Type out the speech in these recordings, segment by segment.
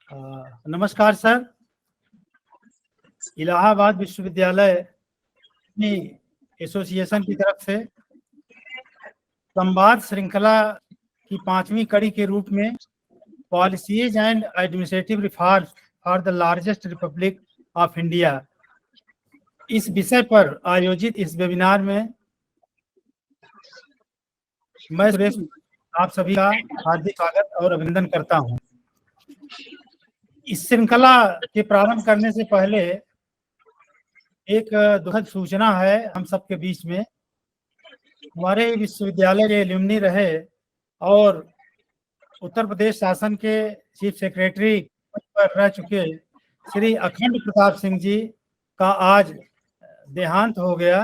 नमस्कार सर। इलाहाबाद विश्वविद्यालय अपनी एसोसिएशन की तरफ से संवाद श्रृंखला की 5वीं कड़ी के रूप में policies and administrative reforms for the largest Republic of India, इस विषय पर आयोजित इस वेबिनार में मैं सुरेश आप सभी का हार्दिक स्वागत और अभिनंदन करता हूं। इस श्रृंखला के प्रारंभ करने से पहले एक दुखद सूचना है हम सबके बीच में। हमारे विश्वविद्यालय के एल्युमनी रहे और उत्तर प्रदेश शासन के चीफ सेक्रेटरी पर रह चुके श्री अखंड प्रताप सिंह जी का आज देहांत हो गया।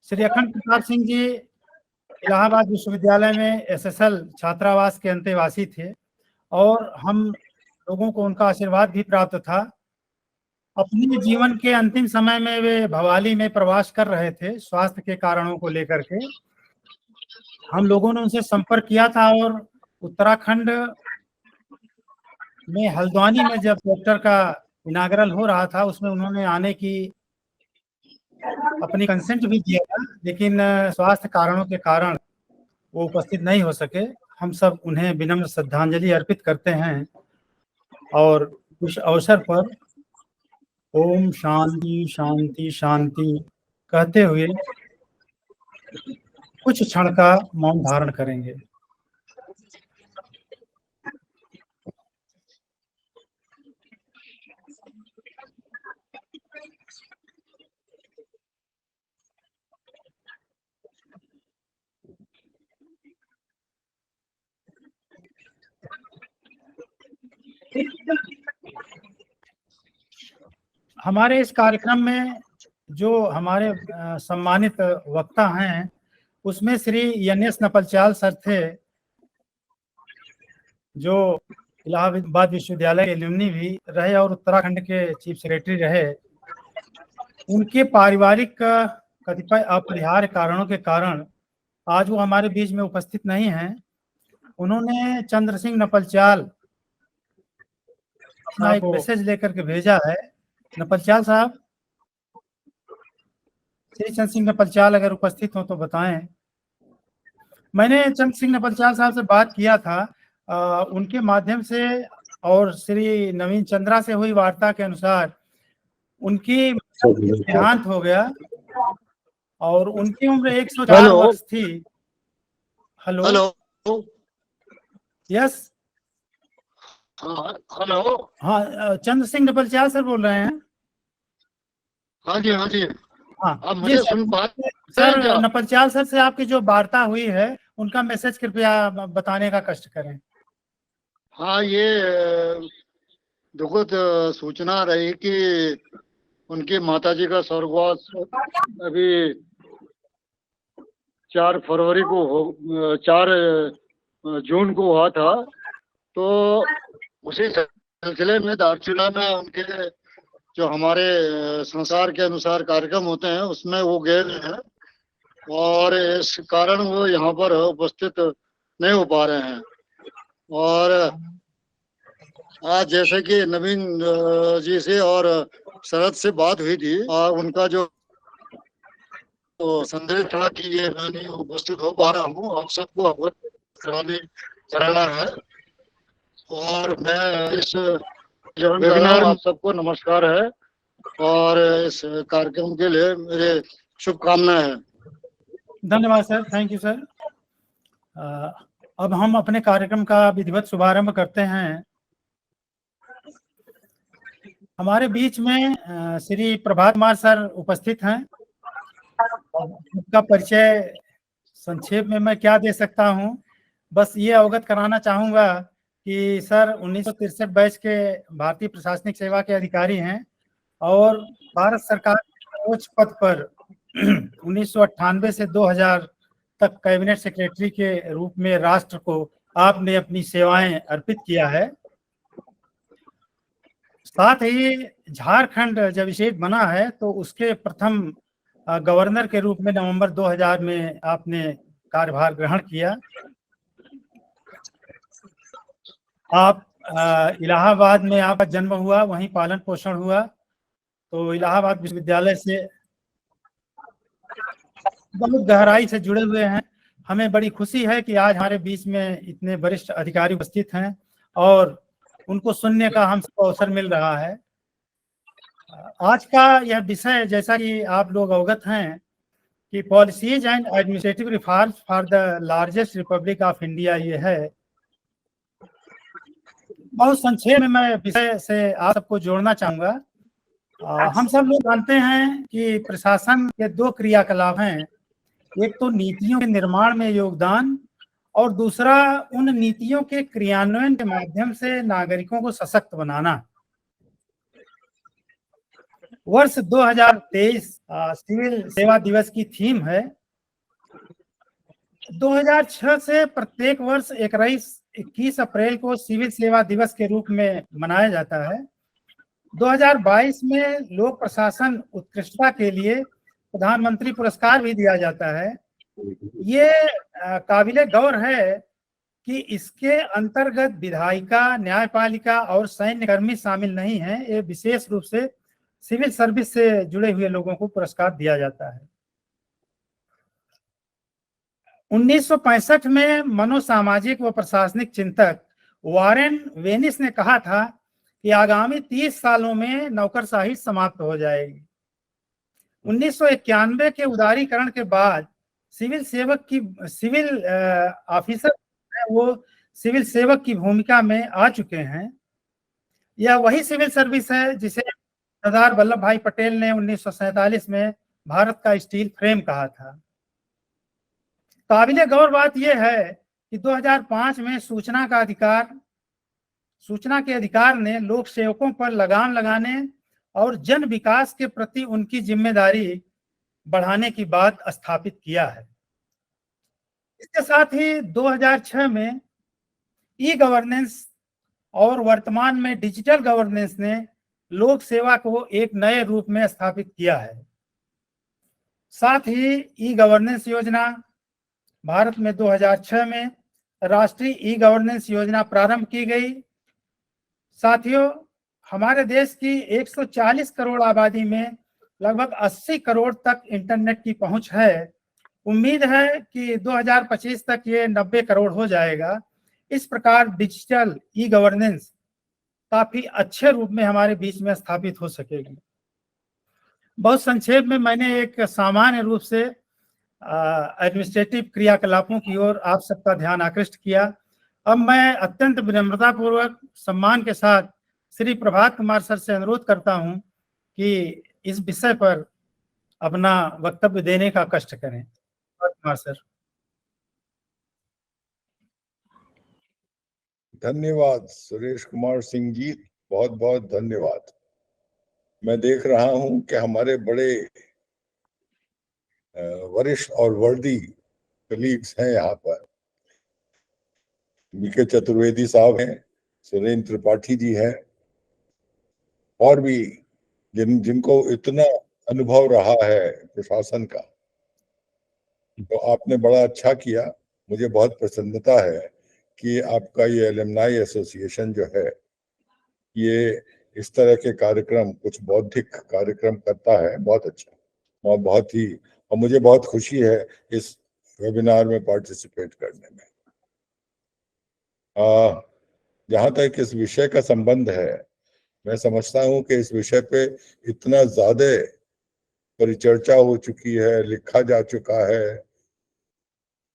श्री अखंड प्रताप सिंह जी इलाहाबाद विश्वविद्यालय में एसएसएल छात्रावास के अंतेवासी थे और हम लोगों को उनका आशीर्वाद भी प्राप्त था। अपने जीवन के अंतिम समय में वे भवाली में प्रवास कर रहे थे स्वास्थ्य के कारणों को लेकर के। हम लोगों ने उनसे संपर्क किया था और उत्तराखंड में हल्द्वानी में जब डॉक्टर का इनागरल हो रहा था उसमें उन्होंने आने की अपनी कंसेंट भी दिया था, लेकिन स्वास्थ्य कारणों के कारण वो उपस्थित नहीं हो सके। हम सब उन्हें विनम्र श्रद्धांजलि अर्पित करते हैं और इस अवसर पर ओम शांति शांति शांति कहते हुए कुछ क्षण का मौन धारण करेंगे। हमारे इस कार्यक्रम में जो हमारे सम्मानित वक्ता हैं उसमें श्री एन.एस. नपलचाल सर थे, जो इलाहाबाद विश्वविद्यालय के एल्युमनी भी रहे और उत्तराखंड के चीफ सेक्रेटरी रहे। उनके पारिवारिक कतिपय अपरिहार्य कारणों के कारण आज वो हमारे बीच में उपस्थित नहीं हैं। उन्होंने चंद्र सिंह नपलचाल अपना एक मैसेज लेकर के भेजा है। नपलचाल साहब, श्री चंद्र सिंह नपलचाल अगर उपस्थित हो तो बताएं। मैंने चंद्र सिंह नपलचाल साहब से बात किया था उनके माध्यम से और श्री नवीन चंद्रा से हुई वार्ता के अनुसार उनकी देहांत हो गया और उनकी उम्र 104 वर्ष थी। Hello yes hello. हाँ, चंद्र सिंह नपलचाल सर बोल रहे हैं? हाँ जी, हाँ जी। हाँ मुझे सुन पा सर, नपलचाल सर से आपकी जो वार्ता हुई है उनका मैसेज कृपया बताने का कष्ट करें। हाँ, ये दुखद सूचना रही कि उनकी माताजी का स्वर्गवास अभी 4 फरवरी को 4 जून को हुआ था। तो उसी सिलसिले में दार्चुला में उनके जो हमारे संसार के अनुसार कार्यक्रम होते हैं उसमें वो गए हैं और इस कारण वो यहाँ पर उपस्थित नहीं हो पा रहे हैं। और आज जैसे कि नवीन जी से और शरद से बात हुई थी और उनका जो संदेश था कि ये मैं नहीं उपस्थित हो पा रहा हूँ, आप सबको अवगत कराना है। और मैं इस वेबिनार आप सबको नमस्कार है और इस कार्यक्रम के लिए मेरे शुभकामनाएं हैं। धन्यवाद सर, थैंक यू सर। अब हम अपने कार्यक्रम का विधिवत शुभारंभ करते हैं। हमारे बीच में श्री प्रभात कुमार सर उपस्थित हैं। उनका परिचय संक्षेप में मैं क्या दे सकता हूं, बस ये अवगत कराना चाहूँगा कि सर 1963 बैच के भारतीय प्रशासनिक सेवा के अधिकारी हैं और भारत सरकार के उच्च पद पर 1998 से 2000 तक कैबिनेट सेक्रेटरी के रूप में राष्ट्र को आपने अपनी सेवाएं अर्पित किया है। साथ ही झारखंड जब स्टेट बना है तो उसके प्रथम गवर्नर के रूप में नवंबर 2000 में आपने कार्यभार ग्रहण किया। आप इलाहाबाद में आपका जन्म हुआ, वहीं पालन पोषण हुआ, तो इलाहाबाद विश्वविद्यालय से बहुत गहराई से जुड़े हुए हैं। हमें बड़ी खुशी है कि आज हमारे बीच में इतने वरिष्ठ अधिकारी उपस्थित हैं और उनको सुनने का हम सबको अवसर मिल रहा है। आज का यह विषय, जैसा कि आप लोग अवगत हैं, कि policies and administrative reforms for the largest Republic of India, ये है। बहुत संक्षेप में मैं विषय से आप सबको जोड़ना चाहूंगा। हम सब लोग जानते हैं कि प्रशासन के दो क्रियाकलाप हैं, एक तो नीतियों के निर्माण में योगदान और दूसरा उन नीतियों के क्रियान्वयन के माध्यम से नागरिकों को सशक्त बनाना। वर्ष 2023 सिविल सेवा दिवस की थीम है। 2006 से प्रत्येक वर्ष 21 अप्रैल को सिविल सेवा दिवस के रूप में मनाया जाता है। 2022 में लोक प्रशासन उत्कृष्टता के लिए प्रधानमंत्री पुरस्कार भी दिया जाता है। ये काबिले गौर है कि इसके अंतर्गत विधायिका, न्यायपालिका और सैन्य कर्मी शामिल नहीं हैं। ये विशेष रूप से सिविल सर्विस से जुड़े हुए लोगों को पुरस्कार दिया जाता है। 1965 में मनोसामाजिक व प्रशासनिक चिंतक वॉरेन वेनिस ने कहा था कि आगामी 30 सालों में नौकरशाही समाप्त हो जाएगी। 1991 के उदारीकरण के बाद सिविल ऑफिसर वो सिविल सेवक की भूमिका में आ चुके हैं। यह वही सिविल सर्विस है जिसे सरदार वल्लभ भाई पटेल ने 1947 में भारत का स्टील फ्रेम कहा था। काबिले गौर बात यह है कि 2005 में सूचना के अधिकार ने लोक सेवकों पर लगाम लगाने और जन विकास के प्रति उनकी जिम्मेदारी बढ़ाने की बात स्थापित किया है। इसके साथ ही 2006 में ई गवर्नेंस और वर्तमान में डिजिटल गवर्नेंस ने लोक सेवा को एक नए रूप में स्थापित किया है। साथ ही ई गवर्नेंस योजना भारत में 2006 में राष्ट्रीय ई गवर्नेंस योजना प्रारंभ की गई। साथियों, हमारे देश की 140 करोड़ आबादी में लगभग 80 करोड़ तक इंटरनेट की पहुंच है। उम्मीद है कि 2025 तक ये 90 करोड़ हो जाएगा। इस प्रकार डिजिटल ई गवर्नेंस काफी अच्छे रूप में हमारे बीच में स्थापित हो सकेगी। बहुत संक्षेप में मैंने एक सामान्य रूप से एडमिनिस्ट्रेटिव क्रियाकलापों की ओर आप सबका ध्यान आकृष्ट किया। अब मैं अत्यंत विनम्रता पूर्वक सम्मान के साथ श्री प्रभात कुमार सर से अनुरोध करता हूं कि इस विषय पर अपना वक्तव्य देने का कष्ट करें। प्रभात कुमार सर। धन्यवाद सुरेश कुमार सिंह जी, बहुत बहुत धन्यवाद। मैं देख रहा हूं कि हमारे बड़े वरिष्ठ और वर्दी कलीग्स हैं यहाँ पर। बीके चतुर्वेदी साहब हैं, सुरेंद्र त्रिपाठी जी हैं, और भी जिनको इतना अनुभव रहा है प्रशासन का। तो आपने बड़ा अच्छा किया। मुझे बहुत प्रसन्नता है कि आपका ये एलुमनाई एसोसिएशन जो है ये इस तरह के कार्यक्रम, कुछ बौद्धिक कार्यक्रम करता है। बहुत अच्छा और मुझे बहुत खुशी है इस वेबिनार में पार्टिसिपेट करने में। जहाँ तक इस विषय का संबंध है, मैं समझता हूँ कि इस विषय पे इतना ज्यादा परिचर्चा हो चुकी है, लिखा जा चुका है।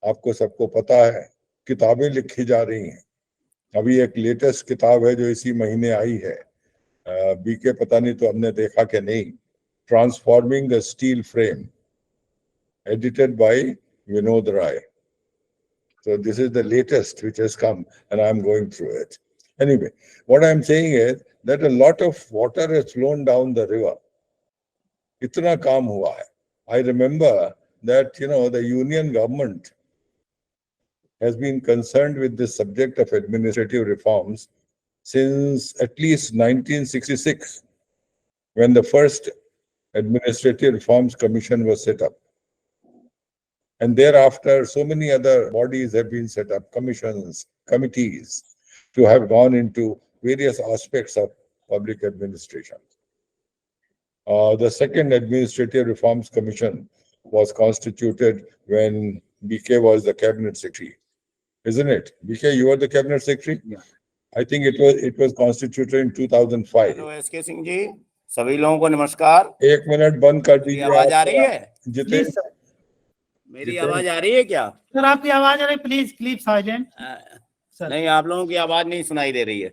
आपको सबको पता है, किताबें लिखी जा रही हैं। अभी एक लेटेस्ट किताब है जो इसी महीने आई है, बीके पता नहीं तो हमने देखा कि नहीं, transforming the steel frame, edited by Vinod Rai. So this is the latest which has come and I'm going through it. Anyway, what I'm saying is that a lot of water has flown down the river. Itna kaam hua hai. I remember that, the union government has been concerned with this subject of administrative reforms since at least 1966, when the first Administrative Reforms Commission was set up. And thereafter, so many other bodies have been set up, commissions, committees, to have gone into various aspects of public administration. The second Administrative Reforms Commission was constituted when BK was the cabinet secretary, isn't it? BK, you were the cabinet secretary? Yeah. I think it was constituted in 2005. Hello SK Singh ji, सभी लोगों को नमस्कार। 1 minute बंद कर मेरी दीजिए। आवाज आ रही है? जितेंद्र, प्लीज सर, मेरी आवाज आ रही है क्या? सर आपकी आवाज आ रही, प्लीज कीप साइलेंट सर। नहीं, आप लोगों की आवाज नहीं सुनाई दे रही है।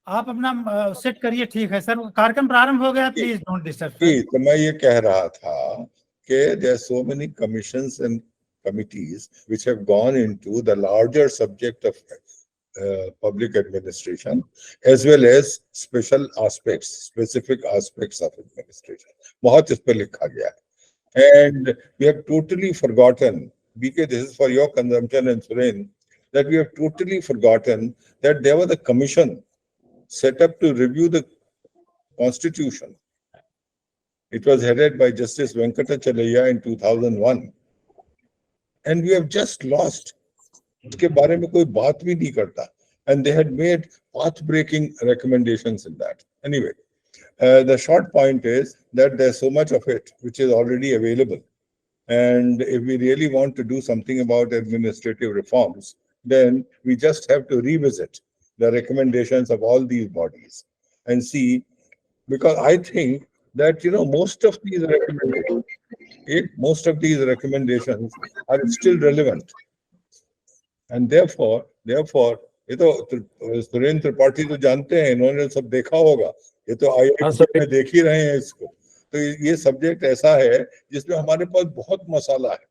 आप अपना सेट करिए। ठीक है सर, कार्यक्रम प्रारंभ हो गया, प्लीज डोंट डिस्टर्ब सर। तो मैं ये कह रहा था कि there are so many commissions and committees which have gone into the larger subject of public administration as well as special aspects, specific aspects of administration. बहुत इस पे लिखा गया है, and we have totally forgotten, BK, this is for your consumption, and Suren, that we have totally forgotten that there was a commission set up to review the constitution. It was headed by Justice Venkatachalaya in 2001, and we have just lost. उसके बारे में कोई बात भी नहीं करता, and they had made path-breaking recommendations in that. Anyway, the short point is that there's so much of it which is already available, and if we really want to do something about administrative reforms, then we just have to revisit the recommendations of all these bodies and see, because I think that most of these recommendations are still relevant, and therefore ये तो सुरेंद्र त्रिपाठी तो जानते हैं, इन्होंने सब देखा होगा, ये तो IIT में देख ही रहे हैं इसको। तो ये सब्जेक्ट ऐसा है जिसमें हमारे पास बहुत मसाला है,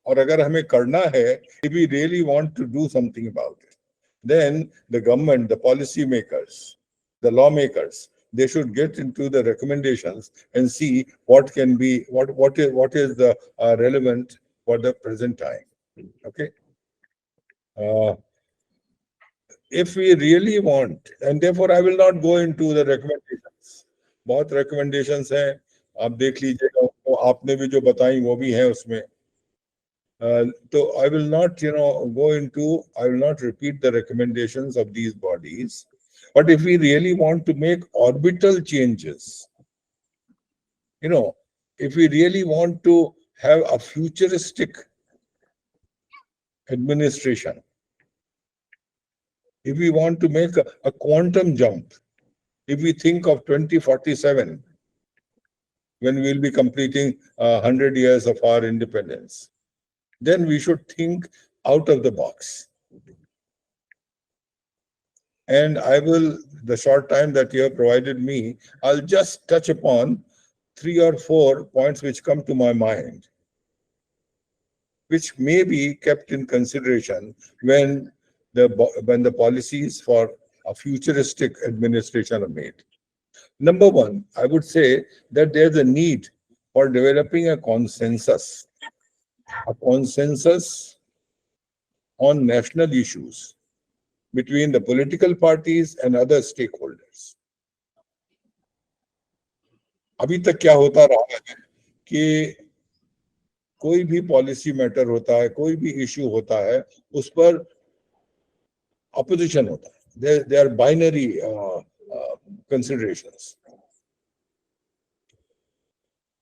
और अगर हमें करना है, if we really want to do something about it, then the government, the policy makers, the lawmakers, they should get into the recommendations and see what can be, what is the relevant for the present time. Okay. If we really want, and therefore I will not go into the recommendations. बहुत recommendations हैं, आप देख लीजिएगा, तो आपने भी जो बताई वो भी हैं उसमें। So I will not, I will not repeat the recommendations of these bodies. But if we really want to make orbital changes, if we really want to have a futuristic administration, if we want to make a quantum jump, if we think of 2047, when we will be completing 100 years of our independence, then we should think out of the box. And I will, the short time that you have provided me, I'll just touch upon 3 or 4 points which come to my mind, which may be kept in consideration when the policies for a futuristic administration are made. Number one, I would say that there's a need for developing a consensus on national issues between the political parties and other stakeholders. अभी तक क्या होता रहा है कि कोई भी policy matter होता है, कोई भी इश्यू होता है, उस पर opposition होता है. They are binary considerations.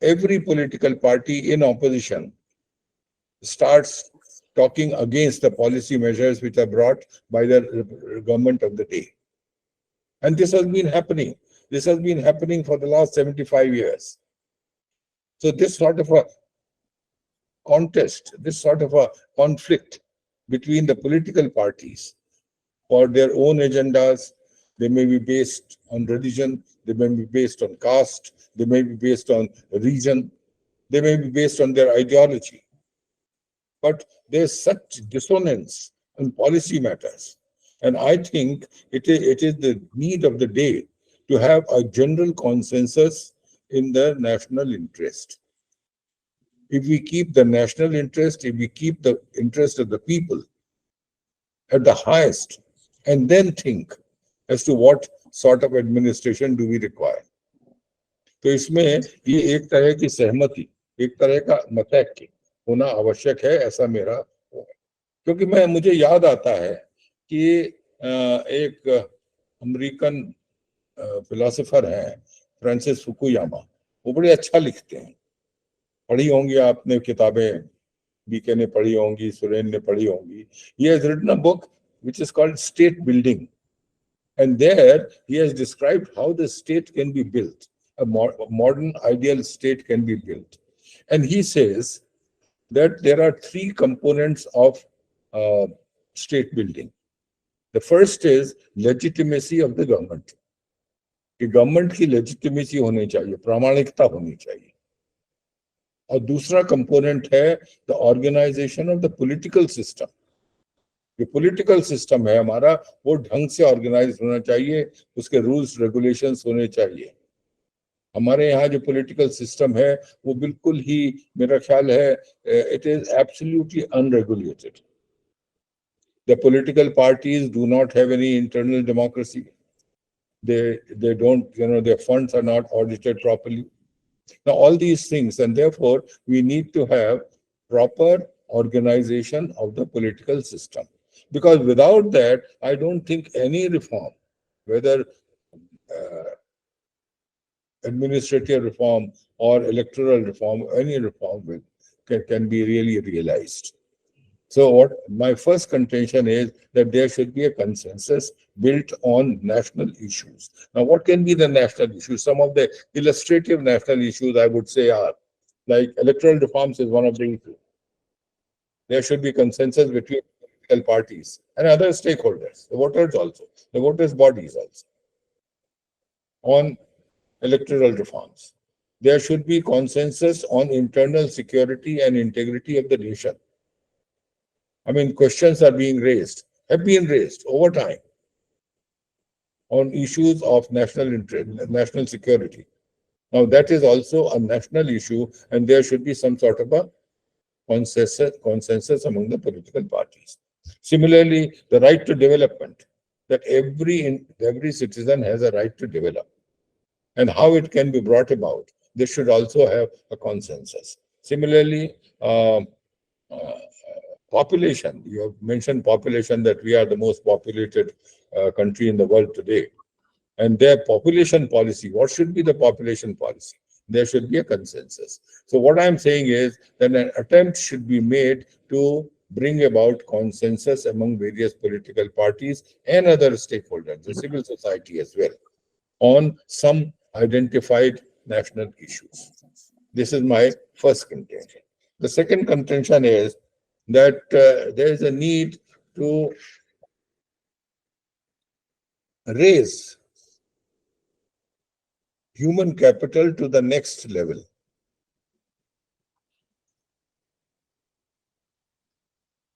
Every political party in opposition starts talking against the policy measures which are brought by the government of the day. And this has been happening. This has been happening for the last 75 years. So this sort of a contest, this sort of a conflict between the political parties for their own agendas, they may be based on religion, they may be based on caste, they may be based on region, they may be based on their ideology. But there's such dissonance in policy matters. And I think it is the need of the day to have a general consensus in the national interest. If we keep the national interest, if we keep the interest of the people at the highest, and then think as to what sort of administration do we require. तो इसमें ये एक तरह की सहमति, एक तरह का मतैक्य होना आवश्यक है, ऐसा मेरा, क्योंकि मुझे याद आता है कि एक अमेरिकन फिलोसोफर हैं फ्रांसिस फुकुयामा, वो बड़े अच्छा लिखते हैं, पढ़ी होंगी आपने किताबें, बीके ने पढ़ी होंगी, सुरेन ने पढ़ी होंगी. He has written a book which is called State Building, and there he has described how the state can be built, a modern ideal state can be built. And he says that there are three components of state building. The first is legitimacy of the government. कि government की legitimacy होनी चाहिए, प्रामाणिकता होनी चाहिए. और दूसरा component है the organisation of the political system. जो पॉलिटिकल सिस्टम है हमारा, वो ढंग से ऑर्गेनाइज होना चाहिए, उसके रूल्स रेगुलेशंस होने चाहिए. हमारे यहाँ जो पॉलिटिकल सिस्टम है वो बिल्कुल ही, मेरा ख्याल है, it is absolutely unregulated. The political parties do not have any internal democracy. They don't, their funds are not audited properly. Now all these things, and therefore we need to have proper organization of the political system, because without that I don't think any reform, whether administrative reform or electoral reform, any reform can be really realized. So what my first contention is that there should be a consensus built on national issues. Now, what can be the national issues? Some of the illustrative national issues, I would say, are like electoral reforms is one of the issues. There should be consensus between political parties and other stakeholders, the voters also, the voters' bodies also, on electoral reforms. There should be consensus on internal security and integrity of the nation. I mean, questions are being raised, have been raised over time on issues of national interest, national security. Now, that is also a national issue, and there should be some sort of a consensus among the political parties. Similarly, the right to development, that every citizen has a right to develop, and how it can be brought about, this should also have a consensus. Similarly, population, you have mentioned population, that we are the most populated country in the world today. And their population policy, what should be the population policy? There should be a consensus. So what I'm saying is that an attempt should be made to bring about consensus among various political parties and other stakeholders, the civil society as well, on some identified national issues. This is my first contention. The second contention is that there is a need to raise human capital to the next level.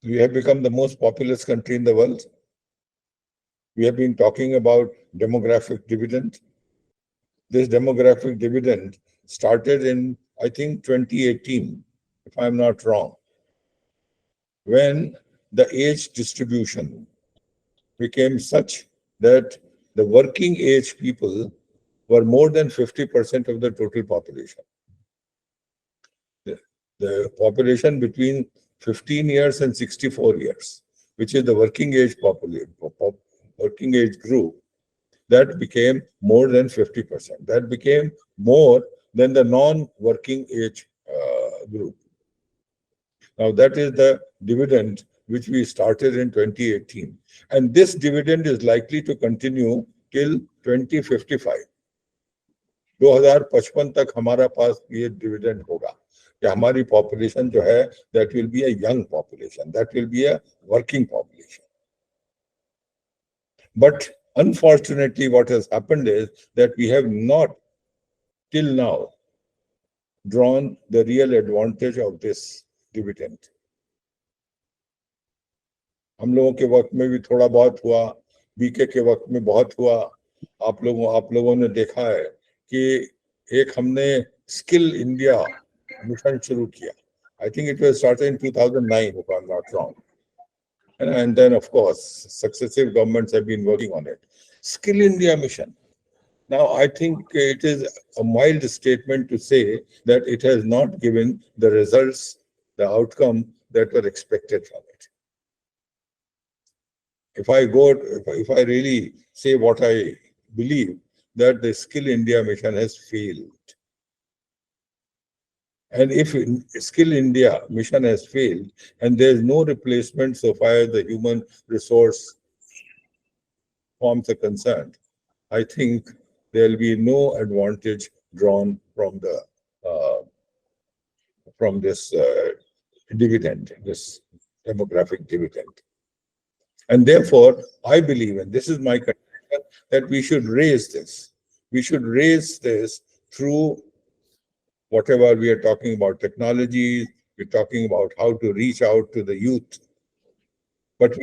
We have become the most populous country in the world. We have been talking about demographic dividend. This demographic dividend started in, I think, 2018, if I'm not wrong, when the age distribution became such that the working age people were more than 50% of the total population. The population between 15 years and 64 years, which is the working age working age group, that became more than 50%. That became more than the non-working age group. Now that is the dividend which we started in 2018. And this dividend is likely to continue till 2055. 2055 तक हमारा पास ये dividend होगा कि हमारी population जो है, that will be a young population, that will be a working population. But unfortunately, what has happened is that we have not till now drawn the real advantage of this dividend. हम लोगों के वक्त में भी थोड़ा बहुत हुआ, BK के वक्त में बहुत हुआ. आप लोगों ने देखा है कि एक हमने स्किल इंडिया मिशन शुरू किया. I think it was started in 2009, if I'm not wrong. And then, of course, successive governments have been working on it. Skill India mission. Now, I think it is a mild statement to say that it has not given the results, the outcome that were expected from it. if I really say what I believe, that the Skill India mission has failed. And if Skill India mission has failed and there is no replacement so far as the human resource forms are concerned, I think there will be no advantage drawn from this dividend, this demographic dividend. And therefore, I believe, and this is my conviction, that we should raise this. We should raise this through whatever we are talking about, technology, we're talking about how to reach out to the youth. But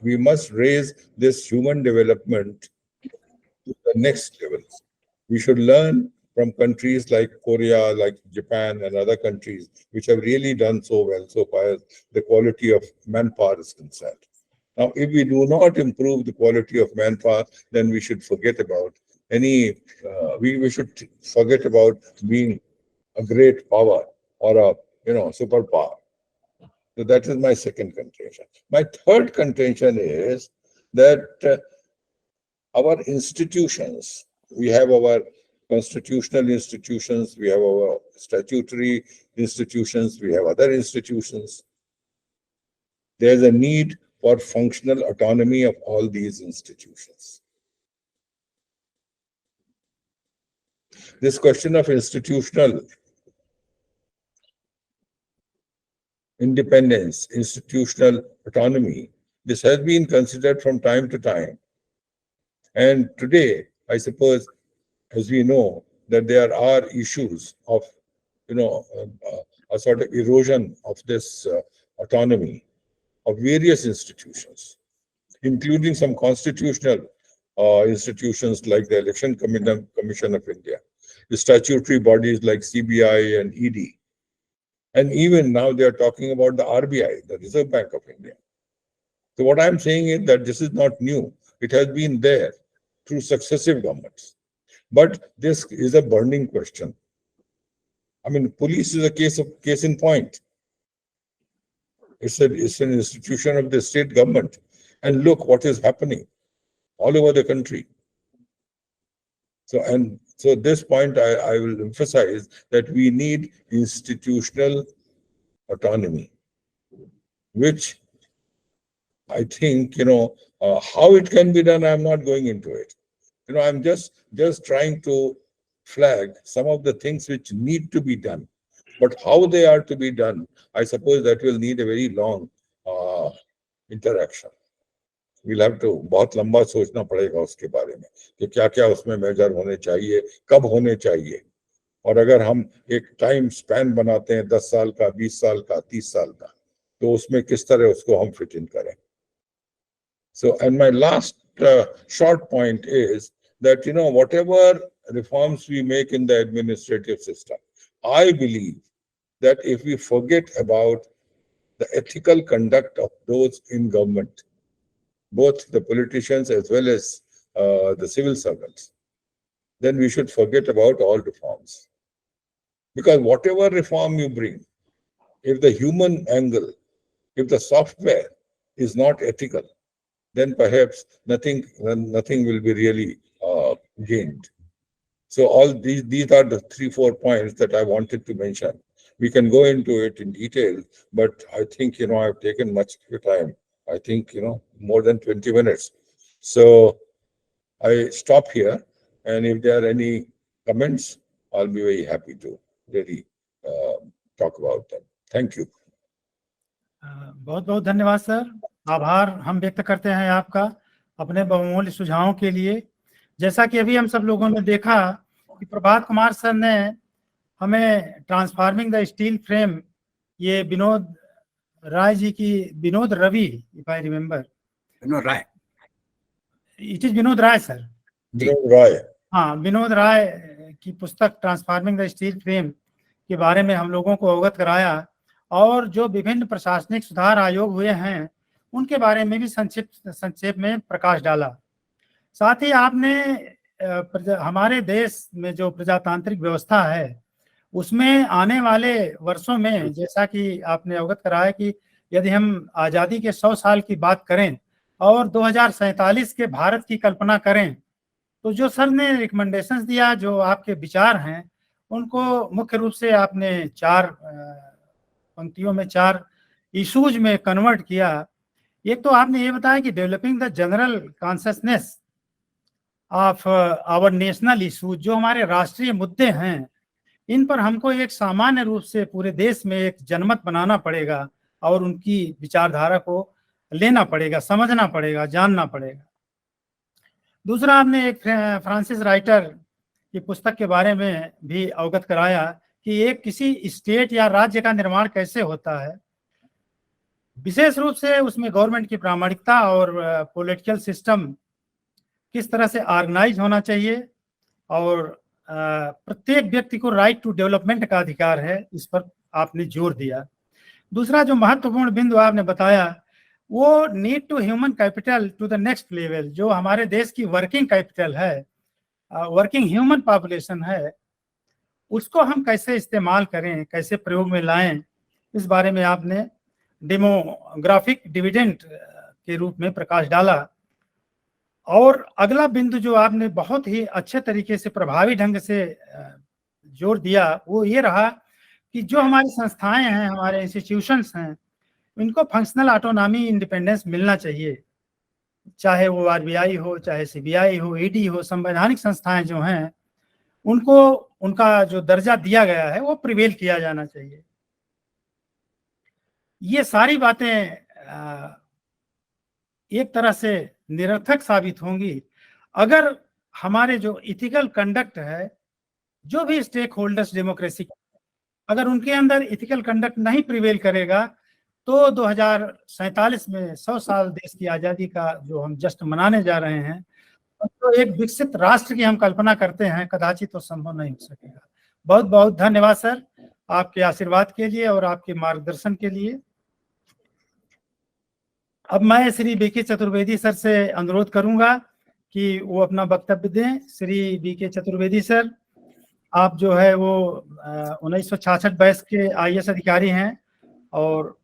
we must raise this human development to the next level. We should learn from countries like Korea, like Japan and other countries, which have really done so well so far as the quality of manpower is concerned. Now, if we do not improve the quality of manpower, then we should forget about we should forget about being a great power or a superpower. So that is my second contention. My third contention is that our institutions, we have our constitutional institutions, we have our statutory institutions, we have other institutions. There's a need for functional autonomy of all these institutions. This question of institutional independence, institutional autonomy, this has been considered from time to time. And today, I suppose, as we know, that there are issues of, a sort of erosion of this autonomy of various institutions, including some constitutional institutions like the Election Commission of India, the statutory bodies like CBI and ED. And even now they are talking about the RBI, the Reserve Bank of India. So what I'm saying is that this is not new. It has been there through successive governments. But this is a burning question. I mean, police is a case in point. It's an institution of the state government. And look what is happening all over the country. So this point I will emphasize that we need institutional autonomy, which I think, how it can be done, I'm not going into it. I'm just trying to flag some of the things which need to be done. But how they are to be done, I suppose that will need a very long interaction. We'll have to बहुत लंबा सोचना पड़ेगा उसके बारे में कि क्या क्या उसमें मेजर होने चाहिए, कब होने चाहिए, और अगर हम एक टाइम स्पैन बनाते हैं 10 साल का, 20 साल का, 30 साल का, तो उसमें किस तरह उसको हम फिट इन करें. So, and my last short point is that, whatever reforms we make in the administrative system, I believe that if we forget about the ethical conduct of those in government, both the politicians as well as the civil servants, then we should forget about all reforms. Because whatever reform you bring, if the human angle, if the software is not ethical, then perhaps nothing will be really gained. So all these are the 3-4 points that I wanted to mention. We can go into it in detail, but I think, I've taken much of your time. I think, more than 20 minutes. So I stop here. And if there are any comments, I'll be very happy to really talk about them. Thank you. बहुत बहुत धन्यवाद sir. आभार हम व्यक्त करते हैं आपका अपने बहुमूल्य सुझावों के लिए. जैसा कि अभी हम सब लोगों ने देखा कि प्रभात कुमार सर ने हमें ट्रांसफार्मिंग द स्टील फ्रेम, ये Vinod Ravi, if I remember, it is Vinod Rai sir, Vinod Rai की पुस्तक ट्रांसफार्मिंग द स्टील फ्रेम के बारे में हम लोगों को अवगत कराया, और जो विभिन्न प्रशासनिक सुधार आयोग हुए हैं उनके बारे में भी संक्षेप में प्रकाश डाला. साथ ही आपने हमारे देश में जो प्रजातांत्रिक व्यवस्था है उसमें आने वाले वर्षों में, जैसा कि आपने अवगत कराया कि यदि हम आज़ादी के 100 साल की बात करें और 2047 के भारत की कल्पना करें, तो जो सर ने रिकमेंडेशंस दिया, जो आपके विचार हैं, उनको मुख्य रूप से आपने 4 पंक्तियों में 4 इश्यूज में कन्वर्ट किया। एक तो आपने ये बताया कि developing the general consciousness of our national issues, जो हमारे राष्ट्रीय मुद्दे हैं, इन पर हमको एक सामान्य रूप से पूरे देश में एक जनमत बनाना पड़ेगा और उनकी विचारधारा को लेना पड़ेगा, समझना पड़ेगा, जानना पड़ेगा। दूसरा, आपने एक फ्रांसिस राइटर की पुस्तक के बारे में भी अवगत कराया कि एक किसी स्टेट या राज्य का निर्माण कैसे होता है, विशेष रूप से उसमें गवर्नमेंट की प्रामाणिकता और पॉलिटिकल सिस्टम किस तरह से ऑर्गेनाइज होना चाहिए, और प्रत्येक व्यक्ति को राइट टू डेवलपमेंट का अधिकार है, इस पर आपने जोर दिया। दूसरा जो महत्वपूर्ण बिंदु आपने बताया, वो need to human capital to the next level, जो हमारे देश की वर्किंग कैपिटल है, वर्किंग ह्यूमन पॉपुलेशन है, उसको हम कैसे इस्तेमाल करें, कैसे प्रयोग में लाएं, इस बारे में आपने डेमोग्राफिक डिविडेंड के रूप में प्रकाश डाला। और अगला बिंदु जो आपने बहुत ही अच्छे तरीके से, प्रभावी ढंग से जोर दिया, वो ये रहा कि जो हमारी संस्थाएं हैं, हमारे इंस्टीट्यूशंस हैं, इनको फंक्शनल ऑटोनॉमी, इंडिपेंडेंस मिलना चाहिए, चाहे वो आरबीआई हो, चाहे सीबीआई हो, ईडी हो, संवैधानिक संस्थाएं जो हैं, उनको उनका जो दर्जा दिया गया है वो प्रिवेल किया जाना चाहिए। ये सारी बातें एक तरह से निरर्थक साबित होंगी अगर हमारे जो इथिकल कंडक्ट है, जो भी स्टेक होल्डर्स डेमोक्रेसी, अगर उनके अंदर इथिकल कंडक्ट नहीं प्रिवेल करेगा, तो 2047 में 100 साल देश की आज़ादी का जो हम जश्न मनाने जा रहे हैं, तो एक विकसित राष्ट्र की हम कल्पना करते हैं, कदाचित तो संभव नहीं हो सकेगा। बहुत बहुत धन्यवाद सर, आपके आशीर्वाद के लिए और आपके मार्गदर्शन के लिए। अब मैं श्री बीके चतुर्वेदी सर से अनुरोध करूंगा कि वो अपना वक्तव्य दें। श्री बीके चतुर्वेदी सर, आप जो है वो 1966 बैच के आईएएस अधिकारी हैं और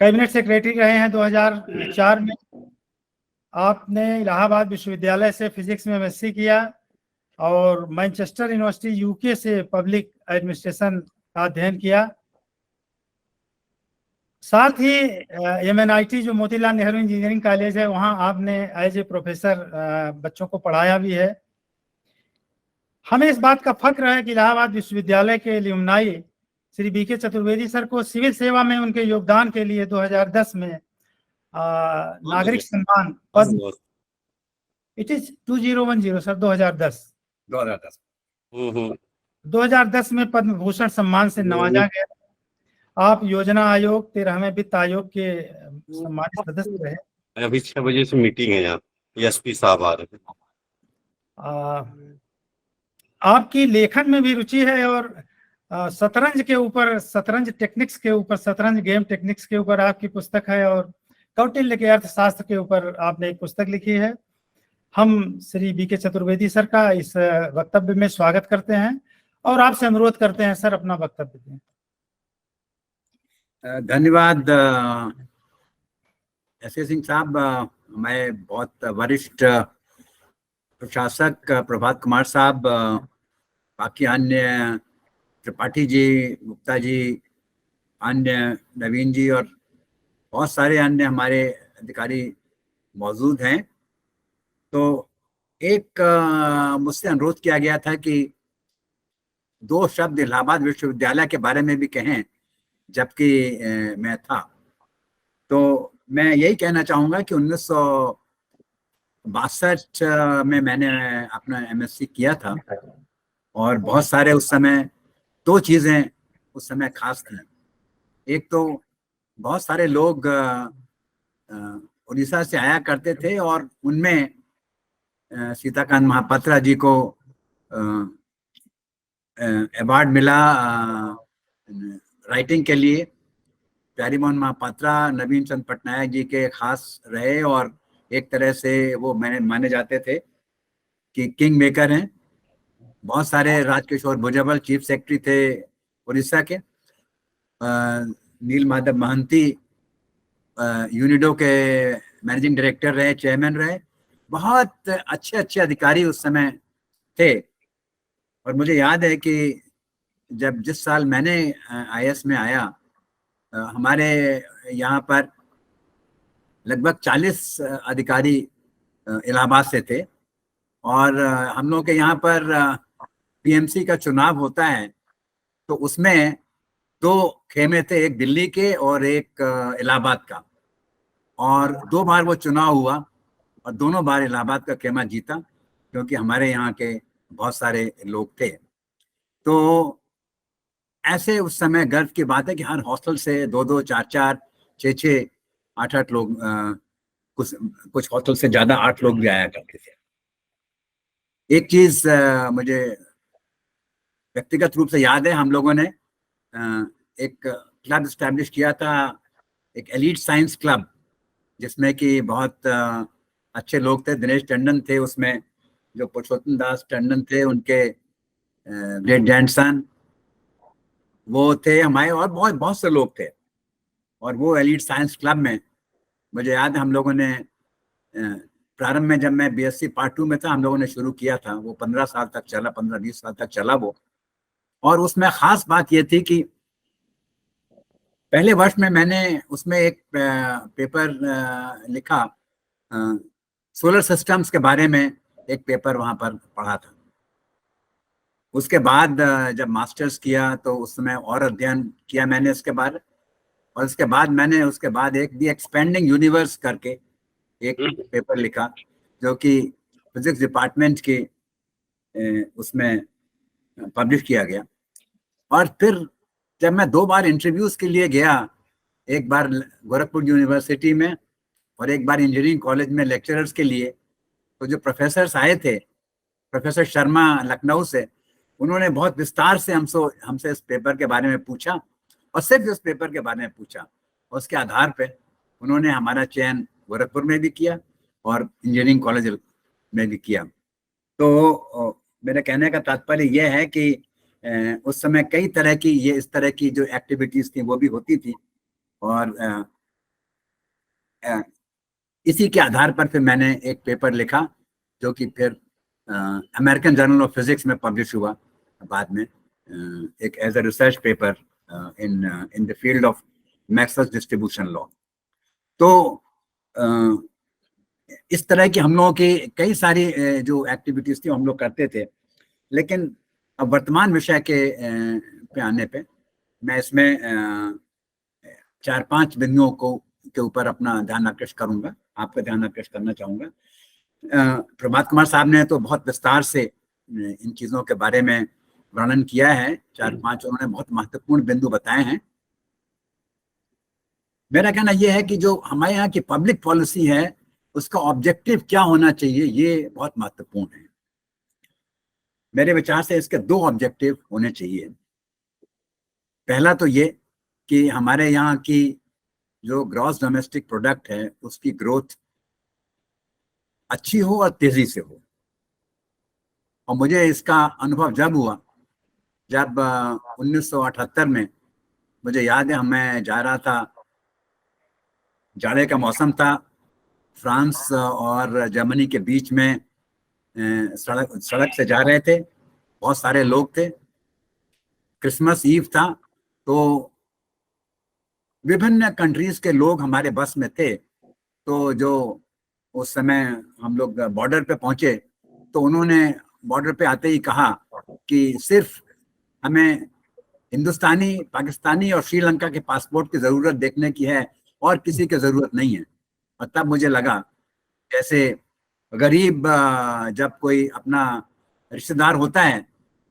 कैबिनेट सेक्रेटरी रहे हैं 2004 में। आपने इलाहाबाद विश्वविद्यालय से फिजिक्स में एमएससी किया और मैनचेस्टर यूनिवर्सिटी यूके से पब्लिक एडमिनिस्ट्रेशन का अध्ययन किया। साथ ही MNIT जो मोतीलाल नेहरू इंजीनियरिंग कॉलेज है, वहाँ आपने एज ए प्रोफेसर बच्चों को पढ़ाया भी है। हमें इस बात का फक्र है कि इलाहाबाद विश्वविद्यालय के alumni Shri BK Chaturvedi sir को सिविल सेवा में उनके योगदान के लिए 2010 में नागरिक सम्मान पद्म, इट इज 2010 सर, 2010 में पद्म भूषण सम्मान से नवाजा गया। आप योजना आयोग 13वें वित्त आयोग के सम्मानित सदस्य रहे। अभी 6 बजे से मीटिंग है यहाँ, एसपी साहब आ रहे हैं। आपकी लेखन में भी रुचि है और शतरंज के ऊपर, शतरंज टेक्निक्स के ऊपर, शतरंज गेम टेक्निक्स के ऊपर आपकी पुस्तक है और कौटिल्य के अर्थशास्त्र के ऊपर आपने एक पुस्तक लिखी है। हम श्री बीके चतुर्वेदी सर का इस वक्तव्य में स्वागत करते हैं और आपसे अनुरोध करते हैं सर अपना वक्तव्य दें। धन्यवाद एस.के. सिंह साहब। मैं बहुत वरिष्ठ प्रशासक प्रभात कुमार साहब, बाकी अन्य त्रिपाठी जी, गुप्ता जी, अन्य नवीन जी और बहुत सारे अन्य हमारे अधिकारी मौजूद हैं। तो एक मुझसे अनुरोध किया गया था कि 2 शब्द इलाहाबाद विश्वविद्यालय के बारे में भी कहें, जबकि मैं था। तो मैं यही कहना चाहूँगा कि 1962 में मैंने अपना MSc किया था और बहुत सारे उस समय 2 चीज़ें उस समय खास थी। एक तो बहुत सारे लोग उड़ीसा से आया करते थे और उनमें सीताकांत महापात्रा जी को अवार्ड मिला राइटिंग के लिए। प्यारीमोहन महापात्रा नवीन चंद्र पटनायक जी के खास रहे और एक तरह से वो माने जाते थे कि किंग मेकर हैं। बहुत सारे, राजकिशोर भुजबल चीफ सेक्रेटरी थे उड़ीसा के, नील माधव महंती यूनिडो के मैनेजिंग डायरेक्टर रहे, चेयरमैन रहे, बहुत अच्छे अच्छे अधिकारी उस समय थे। और मुझे याद है कि जब जिस साल मैंने IAS में आया, हमारे यहाँ पर लगभग 40 अधिकारी इलाहाबाद से थे। और हम लोग के यहाँ पर PMC का चुनाव होता है तो उसमें 2 खेमे थे, एक दिल्ली के और एक इलाहाबाद का। और 2 बार वो चुनाव हुआ और दोनों बार इलाहाबाद का खेमा जीता, क्योंकि हमारे यहाँ के बहुत सारे लोग थे। तो ऐसे उस समय गर्व की बात है कि हर हॉस्टल से 2-2, 4-4, 6-6, 8-8 लोग, कुछ हॉस्टल से ज्यादा 8 लोग भी आया करते थे। एक चीज मुझे व्यक्तिगत रूप से याद है, हम लोगों ने एक क्लब स्टैब्लिश किया था, एक एलीट साइंस क्लब, जिसमें कि बहुत अच्छे लोग थे। दिनेश टंडन थे उसमें, जो पुरुषोत्तम दास टंडन थे उनके ग्रेट ग्रैंडसन, वो थे हमारे, और बहुत बहुत से लोग थे। और वो एलीट साइंस क्लब में मुझे याद है हम लोगों ने प्रारंभ में, जब मैं BSc पार्ट 2 में था, हम लोगों ने शुरू किया था। वो 15 साल तक चला, 15-20 साल तक चला वो। और उसमें खास बात ये थी कि पहले वर्ष में मैंने उसमें एक पेपर लिखा, सोलर सिस्टम्स के बारे में एक पेपर वहां पर पढ़ा था। उसके बाद जब मास्टर्स किया तो उस समय और अध्ययन किया मैंने इसके बारे। और उसके बाद मैंने एक दी एक्सपेंडिंग यूनिवर्स करके एक पेपर लिखा, जो कि फिजिक्स डिपार्टमेंट के उसमें पब्लिश किया गया। और फिर जब मैं 2 बार इंटरव्यूज के लिए गया, एक बार गोरखपुर यूनिवर्सिटी में और एक बार इंजीनियरिंग कॉलेज में लेक्चरर्स के लिए, तो जो प्रोफेसर्स आए थे, प्रोफेसर शर्मा लखनऊ से, उन्होंने बहुत विस्तार से हमसे इस पेपर के बारे में पूछा, और सिर्फ इस पेपर के बारे में पूछा। और उसके आधार पे उन्होंने हमारा चयन गोरखपुर में भी किया और इंजीनियरिंग कॉलेज में भी किया। तो मेरे कहने का तात्पर्य यह है कि उस समय कई तरह की इस तरह की जो एक्टिविटीज थी वो भी होती थी। और इसी के आधार पर फिर मैंने एक पेपर लिखा, जो कि फिर अमेरिकन जर्नल ऑफ फिजिक्स में पब्लिश हुआ बाद में, एक as a research paper in the field of Maxwell distribution law. तो इस तरह की हम लोगों की कई सारी जो एक्टिविटीज थी हम लोग करते थे। लेकिन अब वर्तमान विषय पे आने पे मैं इसमें 4-5 बिंदुओं के ऊपर अपना ध्यान आकृष्ट करूंगा, आपका ध्यान आकृष्ट करना चाहूंगा। प्रभात कुमार साहब ने तो बहुत विस्तार से इन चीजों के बारे में वर्णन किया है। 4-5 उन्होंने बहुत महत्वपूर्ण बिंदु बताए हैं। मेरा कहना यह है कि जो हमारे यहाँ की पब्लिक पॉलिसी है, उसका ऑब्जेक्टिव क्या होना चाहिए, ये बहुत महत्वपूर्ण है। मेरे विचार से इसके 2 ऑब्जेक्टिव होने चाहिए। पहला तो ये कि हमारे यहाँ की जो ग्रॉस डोमेस्टिक प्रोडक्ट है, उसकी ग्रोथ अच्छी हो और तेजी से हो। और मुझे इसका अनुभव जब हुआ, जब 1978 में, मुझे याद है मैं जा रहा था, जाड़े का मौसम था, फ्रांस और जर्मनी के बीच में सड़क से जा रहे थे, बहुत सारे लोग थे, क्रिसमस ईव था, तो विभिन्न कंट्रीज के लोग हमारे बस में थे। तो जो उस समय हम लोग बॉर्डर पे पहुंचे, तो उन्होंने बॉर्डर पे आते ही कहा कि सिर्फ हमें हिंदुस्तानी, पाकिस्तानी और श्रीलंका के पासपोर्ट की जरूरत देखने की है, और किसी की जरूरत नहीं है। और तब मुझे लगा जैसे गरीब जब कोई अपना रिश्तेदार होता है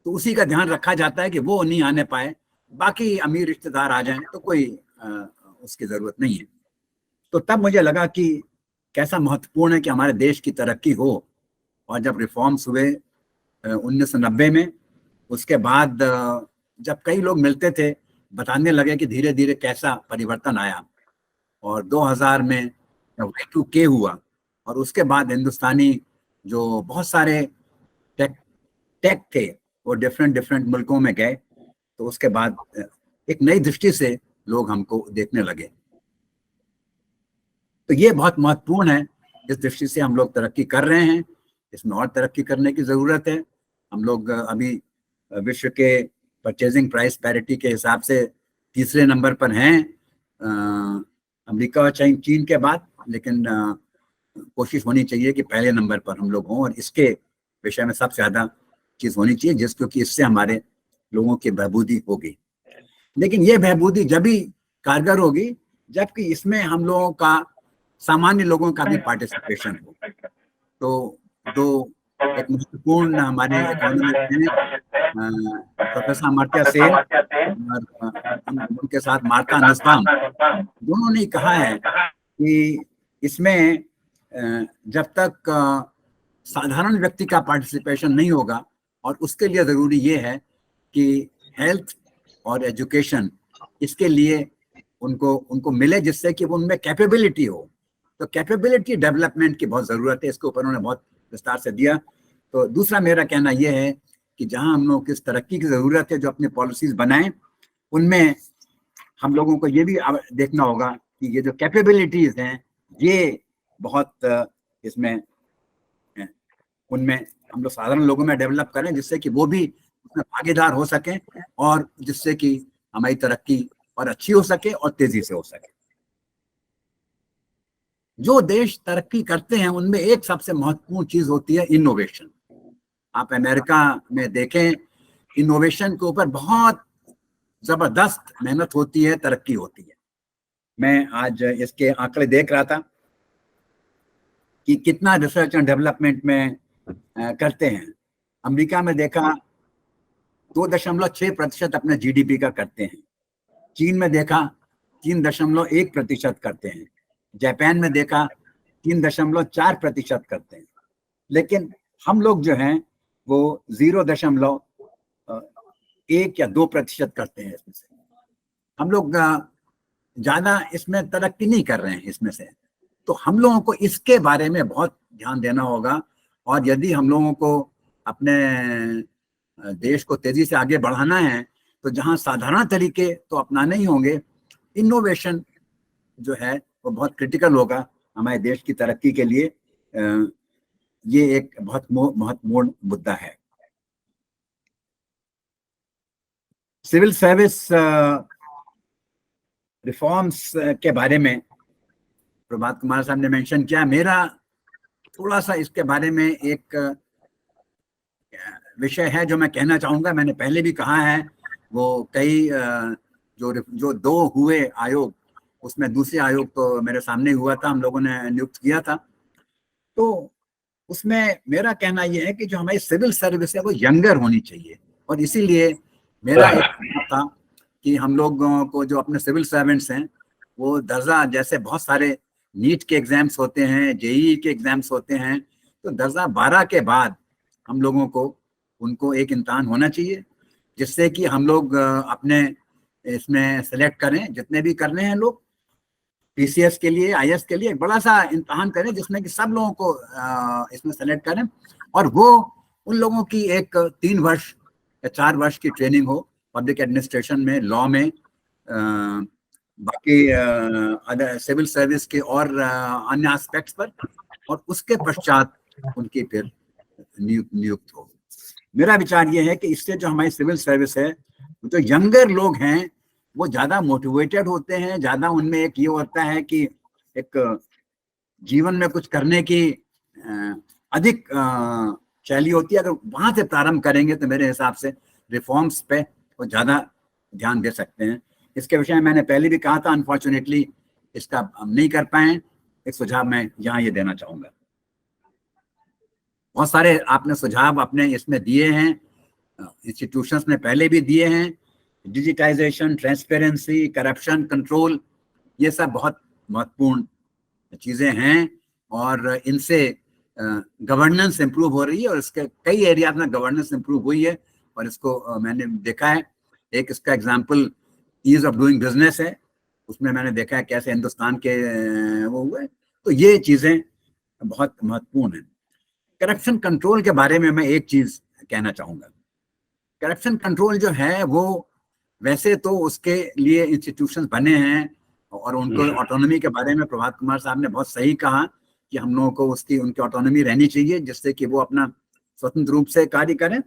तो उसी का ध्यान रखा जाता है कि वो नहीं आने पाए, बाकी अमीर रिश्तेदार आ जाएं तो कोई उसकी जरूरत नहीं है। तो तब मुझे लगा कि कैसा महत्वपूर्ण है कि हमारे देश की तरक्की हो। और जब रिफॉर्म्स हुए 1990 में, उसके बाद जब कई लोग मिलते थे, बताने लगे कि धीरे धीरे कैसा परिवर्तन आया। और 2000 में Y2K हुआ, और उसके बाद हिंदुस्तानी जो बहुत सारे टेक थे वो डिफरेंट मुल्कों में गए। तो उसके बाद एक नई दृष्टि से लोग हमको देखने लगे। तो ये बहुत महत्वपूर्ण है। इस दृष्टि से हम लोग तरक्की कर रहे हैं, इसमें और तरक्की करने की ज़रूरत है। हम लोग अभी विश्व के परचेजिंग प्राइस पैरिटी के हिसाब से तीसरे नंबर पर हैं अमेरिका और चीन के बाद, लेकिन कोशिश होनी चाहिए कि पहले नंबर पर हम लोग हों और इसके विषय में सबसे ज़्यादा चीज़ होनी चाहिए क्योंकि इससे हमारे लोगों की बहबूदी होगी। लेकिन ये बहबूदी जब भी कारगर होगी जबकि इसमें हम लोगों का, सामान्य लोगों का भी पार्टिसिपेशन हो। तो दो एक महत्वपूर्ण हमारे इकोनॉमिस्ट हैं प्रोफेसर अमर्त्य सेन और उनके साथ मार्था नुसबाम, दोनों ने कहा है कि इसमें जब तक साधारण व्यक्ति का पार्टिसिपेशन नहीं होगा, और उसके लिए ज़रूरी ये है कि हेल्थ और एजुकेशन इसके लिए उनको मिले जिससे कि उनमें कैपेबिलिटी हो। तो कैपेबिलिटी डेवलपमेंट की बहुत ज़रूरत है, इसके ऊपर उन्होंने बहुत विस्तार से दिया। तो दूसरा मेरा कहना यह है कि जहां हम लोग किस तरक्की की ज़रूरत है, जो अपने पॉलिसीज़ बनाएं, उनमें हम लोगों को ये भी देखना होगा कि ये जो कैपेबिलिटीज़ हैं ये बहुत इसमें उनमें हम लोग साधारण लोगों में डेवलप करें जिससे कि वो भी उसमें भागीदार हो सकें और जिससे कि हमारी तरक्की और अच्छी हो सके और तेजी से हो सके। जो देश तरक्की करते हैं उनमें एक सबसे महत्वपूर्ण चीज होती है इनोवेशन। आप अमेरिका में देखें, इनोवेशन के ऊपर बहुत जबरदस्त मेहनत होती है, तरक्की होती है। मैं आज इसके आंकड़े देख रहा था कि कितना रिसर्च एंड डेवलपमेंट में करते हैं। अमेरिका में देखा 2.6% अपने जीडीपी का करते हैं। चीन में देखा 3.1% करते हैं। जापान में देखा 3.4% करते हैं। लेकिन हम लोग जो हैं वो 0.1 या 2% करते हैं। इसमें से हम लोग ज़्यादा इसमें तरक्की नहीं कर रहे हैं इसमें से। तो हम लोगों को इसके बारे में बहुत ध्यान देना होगा, और यदि हम लोगों को अपने देश को तेजी से आगे बढ़ाना है तो जहां साधारण तरीके तो अपनाने ही होंगे, इनोवेशन जो है वो बहुत क्रिटिकल होगा हमारे देश की तरक्की के लिए। ये एक बहुत महत्वपूर्ण मुद्दा है। सिविल सर्विस रिफॉर्म्स के बारे में प्रभात कुमार साहब ने मेंशन किया। मेरा थोड़ा सा इसके बारे में एक विषय है जो मैं कहना चाहूँगा। मैंने पहले भी कहा है, वो कई जो दो हुए आयोग, उसमें दूसरे आयोग तो मेरे सामने हुआ था, हम लोगों ने नियुक्त किया था। तो उसमें मेरा कहना यह है कि जो हमारी सिविल सर्विस है वो यंगर होनी चाहिए, और इसीलिए मेरा एक था कि हम लोगों को जो अपने सिविल सर्वेंट्स हैं वो दर्जा, जैसे बहुत सारे नीट के एग्जाम्स होते हैं, जेईई के एग्जाम्स होते हैं, तो दर्जा 12 के बाद हम लोगों को उनको एक इम्तहान होना चाहिए जिससे कि हम लोग अपने इसमें सेलेक्ट करें, जितने भी करने हैं लोग पीसीएस के लिए, आईएएस के लिए एक बड़ा सा इम्तहान करें जिसमें कि सब लोगों को इसमें सेलेक्ट करें, और वो उन लोगों की एक 3 वर्ष या 4 वर्ष की ट्रेनिंग हो पब्लिक एडमिनिस्ट्रेशन में, लॉ में, बाकी अदर सिविल सर्विस के और अन्य एस्पेक्ट्स पर, और उसके पश्चात उनकी फिर नियुक्त हो। मेरा विचार ये है कि इससे जो हमारी सिविल सर्विस है, जो यंगर लोग हैं वो ज़्यादा मोटिवेटेड होते हैं, ज़्यादा उनमें एक ये होता है कि एक जीवन में कुछ करने की अधिक शैली होती है। अगर वहाँ से प्रारंभ करेंगे तो मेरे हिसाब से रिफॉर्म्स पे वो ज़्यादा ध्यान दे सकते हैं। इसके विषय में मैंने पहले भी कहा था, अनफॉर्चुनेटली इसका हम नहीं कर पाए। एक सुझाव मैं यहाँ ये देना चाहूँगा। बहुत सारे आपने सुझाव अपने इसमें दिए हैं, इंस्टीट्यूशंस ने पहले भी दिए हैं, डिजिटाइजेशन, ट्रांसपेरेंसी, करप्शन कंट्रोल, ये सब बहुत महत्वपूर्ण चीज़ें हैं, और इनसे गवर्नेंस इंप्रूव हो रही है, और इसके कई एरिया में गवर्नेंस इंप्रूव हुई है, और इसको मैंने देखा है। एक इसका example ease of doing business है, उसमें मैंने देखा है कैसे हिंदुस्तान के वो हुए। तो ये चीज़ें बहुत महत्वपूर्ण हैं। करप्शन कंट्रोल के बारे में मैं एक चीज़ कहना चाहूँगा। करप्शन कंट्रोल जो है वो वैसे तो उसके लिए इंस्टीट्यूशंस बने हैं, और उनको ऑटोनॉमी के बारे में प्रभात कुमार साहब ने बहुत सही कहा कि हम लोगों को उनकी ऑटोनॉमी रहनी चाहिए, जिससे कि वो अपना स्वतंत्र रूप से कार्य करें।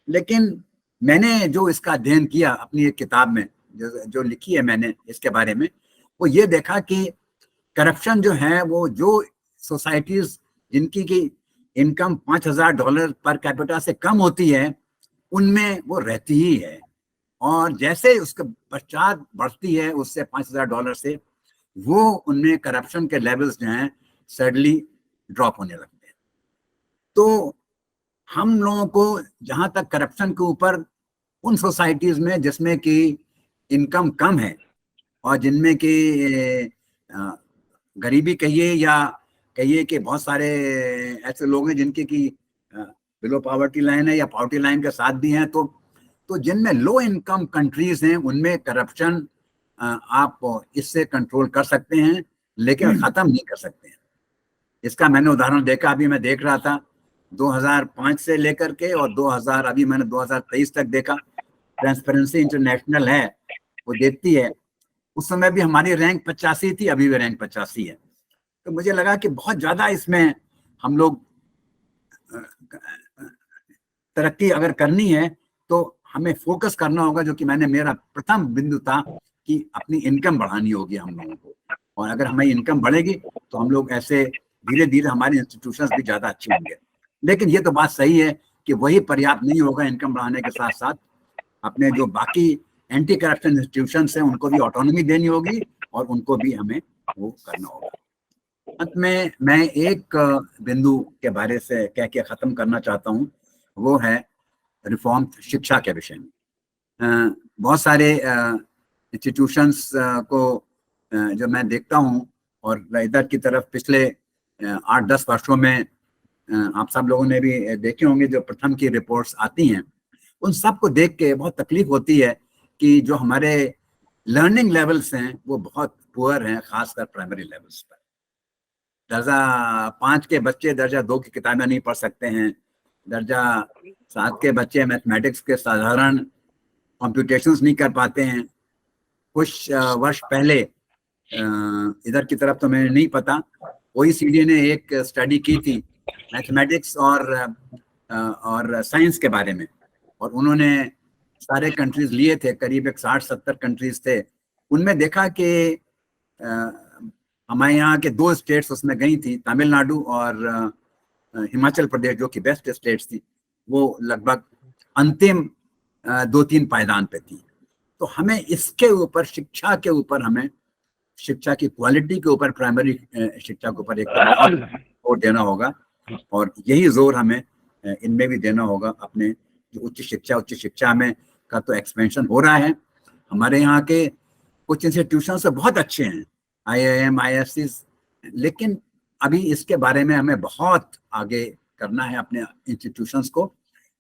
लेकिन मैंने जो इसका अध्ययन किया अपनी एक किताब में जो लिखी है मैंने इसके बारे में, वो ये देखा कि करप्शन जो है वो जो सोसाइटीज जिनकी की इनकम $5,000 पर कैपिटा से कम होती है उनमें वो रहती ही है, और जैसे उसके पश्चात बढ़ती है उससे $5,000 से, वो उनमें करप्शन के लेवल्स जो हैं सडनली ड्रॉप होने लगते हैं। तो हम लोगों को जहां तक करप्शन के ऊपर उन सोसाइटीज में जिसमें कि इनकम कम है और जिनमें कि गरीबी कहिए या कहिए कि बहुत सारे ऐसे लोग हैं जिनके की बिलो पॉवर्टी लाइन है या पॉवर्टी लाइन के साथ भी हैं, तो जिनमें लो इनकम कंट्रीज हैं उनमें करप्शन आप इससे कंट्रोल कर सकते हैं लेकिन खत्म नहीं कर सकते हैं। इसका मैंने उदाहरण देखा, अभी मैं देख रहा था 2005 से लेकर के और 2000 अभी मैंने 2023 तक देखा, ट्रांसपेरेंसी इंटरनेशनल है वो देखती है, उस समय भी हमारी रैंक 85 थी, अभी भी रैंक 85 है। तो मुझे लगा कि बहुत ज्यादा इसमें हम लोग तरक्की अगर करनी है तो हमें फोकस करना होगा, जो कि मेरा प्रथम बिंदु था कि अपनी इनकम बढ़ानी होगी हम लोगों को, और अगर हमारी इनकम बढ़ेगी तो हम लोग ऐसे धीरे धीरे हमारे इंस्टीट्यूशंस भी ज्यादा अच्छे होंगे। लेकिन ये तो बात सही है कि वही पर्याप्त नहीं होगा, इनकम बढ़ाने के साथ साथ अपने जो बाकी एंटी करप्शन इंस्टीट्यूशंस हैं उनको भी ऑटोनॉमी देनी होगी और उनको भी हमें वो करना होगा। अंत में मैं एक बिंदु के बारे से कह के खत्म करना चाहता हूँ, वो है रिफॉर्म शिक्षा के विषय में। बहुत सारे इंस्टीट्यूशंस को जो मैं देखता हूँ और इधर की तरफ पिछले 8-10 वर्षों में आप सब लोगों ने भी देखे होंगे जो प्रथम की रिपोर्ट्स आती हैं, उन सब को देख के बहुत तकलीफ होती है कि जो हमारे लर्निंग लेवल्स हैं वो बहुत पुअर हैं, खासकर प्राइमरी लेवल्स पर। दर्जा 5 के बच्चे दर्जा 2 की किताबें नहीं पढ़ सकते हैं, दर्जा 7 के बच्चे मैथमेटिक्स के साधारण कंप्यूटेशंस नहीं कर पाते हैं। कुछ वर्ष पहले इधर की तरफ तो मैंने नहीं पता, OECD ने एक स्टडी की थी मैथमेटिक्स और साइंस के बारे में, और उन्होंने सारे कंट्रीज लिए थे, करीब 60-70 कंट्रीज थे। उनमें देखा कि हमारे यहाँ के 2 स्टेट्स उसमें गई थी, तमिलनाडु और हिमाचल प्रदेश, जो कि बेस्ट स्टेट्स थी, वो लगभग अंतिम 2-3 पायदान पे थी। तो हमें इसके ऊपर, शिक्षा के ऊपर, हमें शिक्षा की क्वालिटी के ऊपर, प्राइमरी शिक्षा के ऊपर एक जोर देना होगा, और यही जोर हमें इनमें भी देना होगा। अपने जो उच्च शिक्षा में का तो एक्सपेंशन हो रहा है, हमारे यहाँ के कुछ इंस्टीट्यूशन से बहुत अच्छे हैं, IIM, IISc, लेकिन अभी इसके बारे में हमें बहुत आगे करना है अपने इंस्टीट्यूशंस को।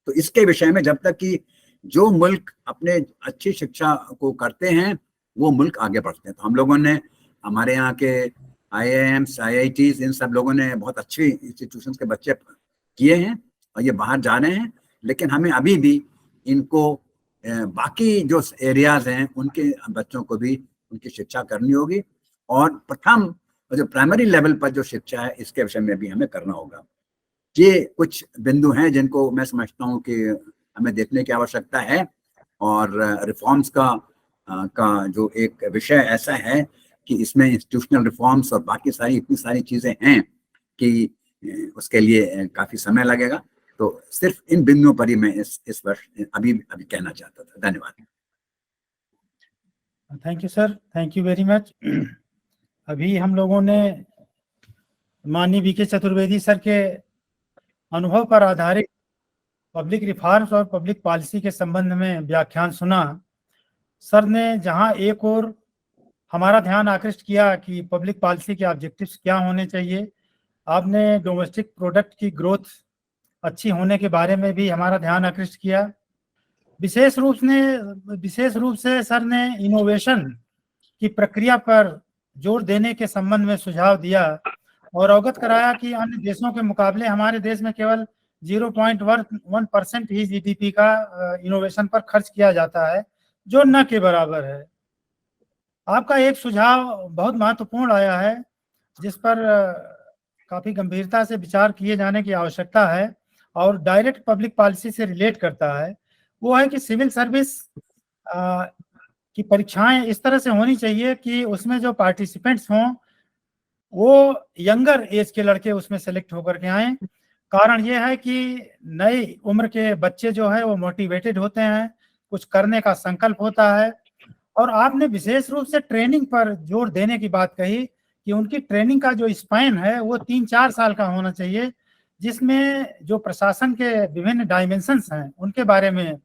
तो इसके विषय में जब तक कि जो मुल्क अपने अच्छी शिक्षा को करते हैं वो मुल्क आगे बढ़ते हैं। तो हम लोगों ने, हमारे यहाँ के IIMs, IITs, इन सब लोगों ने बहुत अच्छे इंस्टीट्यूशंस के बच्चे किए हैं और ये बाहर जा रहे हैं, लेकिन हमें अभी भी इनको बाकी जो एरियाज हैं उनके बच्चों को भी उनकी शिक्षा करनी होगी, और प्रथम जो प्राइमरी लेवल पर जो शिक्षा है इसके विषय में भी हमें करना होगा। ये कुछ बिंदु हैं जिनको मैं समझता हूँ कि हमें देखने की आवश्यकता है, और रिफॉर्म्स का जो एक विषय ऐसा है कि इसमें इंस्टीट्यूशनल रिफॉर्म्स और बाकी सारी इतनी सारी चीजें हैं कि उसके लिए काफी समय लगेगा। तो सिर्फ इन बिंदुओं पर ही मैं इस वर्ष अभी कहना चाहता था। धन्यवाद। Thank you sir, thank you very much. अभी हम लोगों ने माननीय VK चतुर्वेदी सर के अनुभव पर आधारित पब्लिक रिफॉर्म्स और पब्लिक पॉलिसी के संबंध में व्याख्यान सुना। सर ने जहां एक और हमारा ध्यान आकृष्ट किया कि पब्लिक पॉलिसी के ऑब्जेक्टिव्स क्या होने चाहिए, आपने डोमेस्टिक प्रोडक्ट की ग्रोथ अच्छी होने के बारे में भी हमारा ध्यान आकृष्ट किया। विशेष रूप से सर ने इनोवेशन की प्रक्रिया पर जोर देने के संबंध में सुझाव दिया और अवगत कराया कि अन्य देशों के मुकाबले हमारे देश में केवल 0.1% ही GDP का इनोवेशन पर खर्च किया जाता है, जो न के बराबर है। आपका एक सुझाव बहुत महत्वपूर्ण आया है, जिस पर काफी गंभीरता से विचार किए जाने की आवश्यकता है और डायरेक्ट पब्लिक पॉलिसी से रिलेट करता है। वो है कि सिविल सर्विस की परीक्षाएं इस तरह से होनी चाहिए कि उसमें जो पार्टिसिपेंट्स हों वो यंगर एज के लड़के उसमें सेलेक्ट होकर के आए। कारण ये है कि नई उम्र के बच्चे जो है वो मोटिवेटेड होते हैं, कुछ करने का संकल्प होता है। और आपने विशेष रूप से ट्रेनिंग पर जोर देने की बात कही कि उनकी ट्रेनिंग का जो स्पैन है वो 3-4 साल का होना चाहिए, जिसमें जो प्रशासन के विभिन्न डायमेंशंस हैं उनके बारे में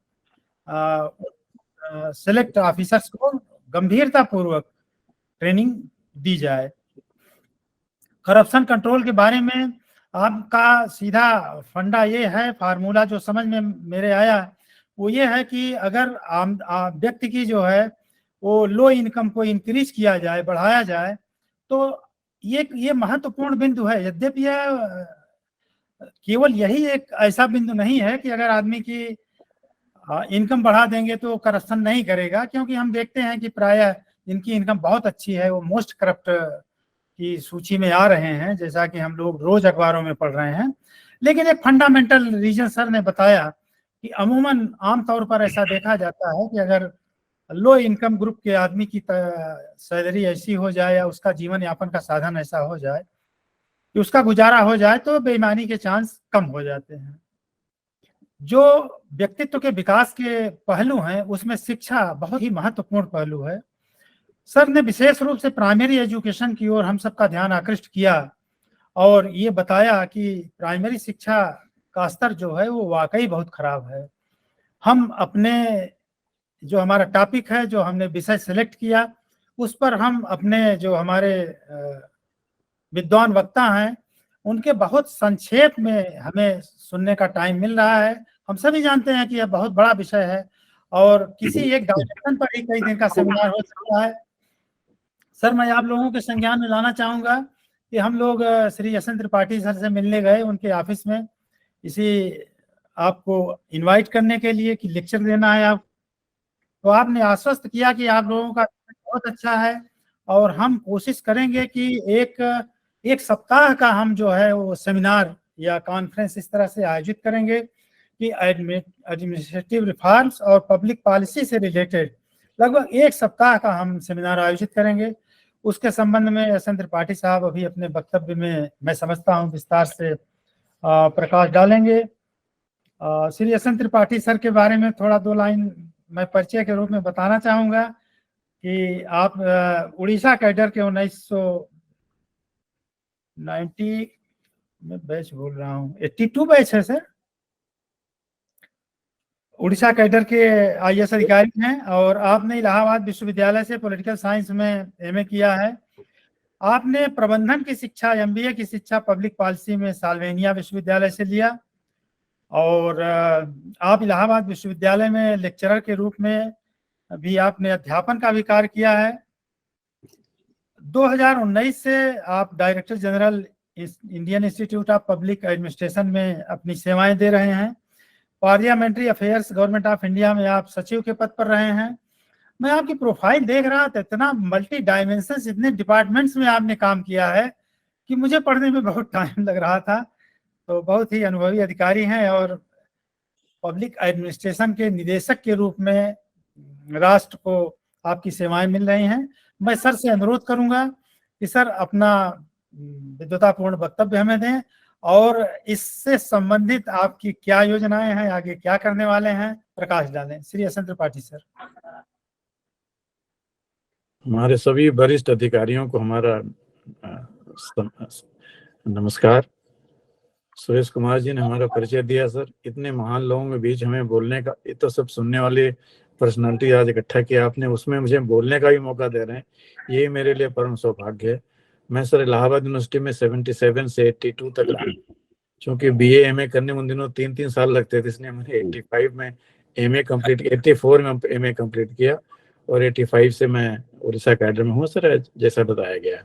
सेलेक्ट ऑफिसर्स को गंभीरता पूर्वक ट्रेनिंग दी जाए। करप्शन कंट्रोल के बारे में आपका सीधा फंडा ये है, फार्मूला जो समझ में मेरे आया वो ये है कि अगर आम व्यक्ति की जो है वो लो इनकम को इंक्रीज किया जाए, बढ़ाया जाए, तो ये महत्वपूर्ण बिंदु है। यद्यपि यह केवल यही एक ऐसा बिंदु नहीं है कि अगर आदमी की इनकम बढ़ा देंगे तो करप्शन नहीं करेगा, क्योंकि हम देखते हैं कि प्रायः जिनकी इनकम बहुत अच्छी है वो मोस्ट करप्ट की सूची में आ रहे हैं, जैसा कि हम लोग रोज अखबारों में पढ़ रहे हैं। लेकिन एक फंडामेंटल रीजन सर ने बताया कि अमूमन आमतौर पर ऐसा देखा जाता है कि अगर लो इनकम ग्रुप के आदमी की सैलरी ऐसी हो जाए या उसका जीवन यापन का साधन ऐसा हो जाए कि उसका गुजारा हो जाए तो बेईमानी के चांस कम हो जाते हैं। जो व्यक्तित्व के विकास के पहलू हैं उसमें शिक्षा बहुत ही महत्वपूर्ण पहलू है। सर ने विशेष रूप से प्राइमरी एजुकेशन की ओर हम सबका ध्यान आकृष्ट किया और ये बताया कि प्राइमरी शिक्षा का स्तर जो है वो वाकई बहुत खराब है। हम अपने जो हमारा टॉपिक है, जो हमने विषय सेलेक्ट किया, उस पर हम अपने जो हमारे विद्वान वक्ता हैं उनके बहुत संक्षेप में हमें सुनने का टाइम मिल रहा है। हम सभी जानते हैं कि यह बहुत बड़ा विषय है और किसी एक डायरेक्शन पर ही कई दिन का सेमिनार हो सकता है। सर, मैं आप लोगों के संज्ञान में लाना चाहूँगा कि हम लोग श्री यशवंत त्रिपाठी सर से मिलने गए उनके ऑफिस में, इसी आपको इनवाइट करने के लिए कि लेक्चर देना है आप, तो आपने आश्वस्त किया कि आप लोगों का बहुत अच्छा है और हम कोशिश करेंगे कि एक सप्ताह का हम जो है वो सेमिनार या कॉन्फ्रेंस इस तरह से आयोजित करेंगे कि एडमिनिस्ट्रेटिव रिफॉर्म्स और पब्लिक पॉलिसी से रिलेटेड लगभग एक सप्ताह का हम सेमिनार आयोजित करेंगे। उसके संबंध में यशवंत त्रिपाठी साहब अभी अपने वक्तव्य में मैं समझता हूँ विस्तार से प्रकाश डालेंगे। श्री यशवंत त्रिपाठी सर के बारे में थोड़ा 2 लाइन मैं परिचय के रूप में बताना चाहूँगा कि आप उड़ीसा कैडर के 1990 में बैच बोल रहा हूँ, 82 बैच है सर, उड़ीसा कैडर के IAS अधिकारी हैं और आपने इलाहाबाद विश्वविद्यालय से पॉलिटिकल साइंस में MA किया है। आपने प्रबंधन की शिक्षा, MBA की शिक्षा पब्लिक पॉलिसी में साल्वेनिया विश्वविद्यालय से लिया और आप इलाहाबाद विश्वविद्यालय में लेक्चरर के रूप में भी आपने अध्यापन का भी कार्य किया है। 2019 से आप director general Indian institute of public administration में अपनी सेवाएं दे रहे हैं। Parliamentary affairs government of India में आप सचिव के पद पर रहे हैं। मैं आपकी प्रोफाइल देख रहा था, इतना मल्टी डायमेंशंस, इतने डिपार्टमेंट्स में आपने काम किया है कि मुझे पढ़ने में बहुत टाइम लग रहा था। तो बहुत ही अनुभवी अधिकारी हैं और पब्लिक एडमिनिस्ट्रेशन के निदेशक के रूप में राष्ट्र को आपकी सेवाएं मिल रही हैं। मैं सर से अनुरोध करूंगा कि सर अपना विद्वतापूर्ण वक्तव्य हमें दें और इससे संबंधित आपकी क्या योजनाएं हैं, आगे क्या करने वाले हैं, प्रकाश डालें। श्री यशवंत त्रिपाठी सर। हमारे सभी वरिष्ठ अधिकारियों को हमारा नमस्कार। सुरेश कुमार जी ने हमारा परिचय दिया। सर, इतने महान लोगों के बीच हमें बोलने का, ये तो सब सुनने वाले पर्सनालिटी आज इकट्ठा किया आपने, उसमें मुझे बोलने का भी मौका दे रहे हैं, ये मेरे लिए परम सौभाग्य है। मैं सर इलाहाबाद यूनिवर्सिटी में 77 से 82 तक रहा, चूँकि BA MA करने में उन दिनों 3-3 साल लगते थे, इसलिए मैंने 85 में MA कंप्लीट, 84 में MA कंप्लीट किया और 85 से मैं उड़ीसा कैडर में हूँ सर, जैसा बताया गया है।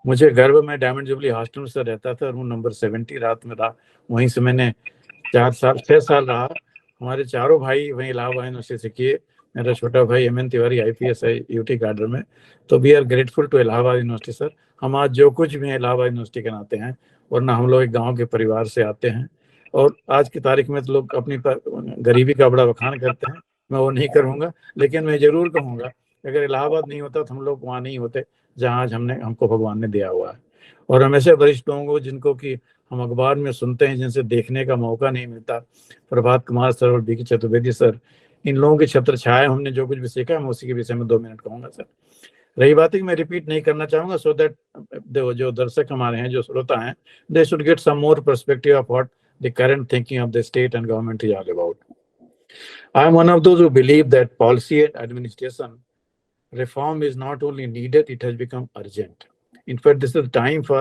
मुझे गर्व में डायमंड जुबली हॉस्टल में से रहता था, रूम नंबर 70 रात में रहा, वहीं से मैंने 6 साल रहा। हमारे चारों भाई वहीं इलाहाबाद यूनिवर्सिटी से किए, मेरा छोटा भाई एमएन तिवारी आईपीएस है यूटी कैडर में। तो we are grateful to Allahabad university sir. हम आज जो कुछ भी इलाहाबाद यूनिवर्सिटी के नाते हैं, वरना हम लोग एक गांव के परिवार से आते हैं। और आज की तारीख में तो लोग अपनी गरीबी का बड़ा बखान करते हैं, मैं वो नहीं करूँगा, लेकिन मैं जरूर कहूँगा अगर इलाहाबाद नहीं होता तो हम लोग वहाँ नहीं होते जहाँ आज हमको भगवान ने दिया हुआ है। और हमेशा वरिष्ठ लोगों को जिनको कि हम अखबार में सुनते हैं, जिनसे देखने का मौका नहीं मिलता, प्रभात कुमार सर और बीके चतुर्वेदी सर, इन लोगों की छत्र छाया हमने जो कुछ भी सीखा, मैं उसी के विषय में 2 मिनट कहूंगा सर। रही बात है कि मैं रिपीट नहीं करना चाहूंगा, सो दैट जो दर्शक हमारे हैं, जो श्रोता हैं, they should get some more perspective of what the current thinking of the state and government is all about. I am one of those who believe that policy and administration reform is not only needed, it has become urgent. In fact, this is time for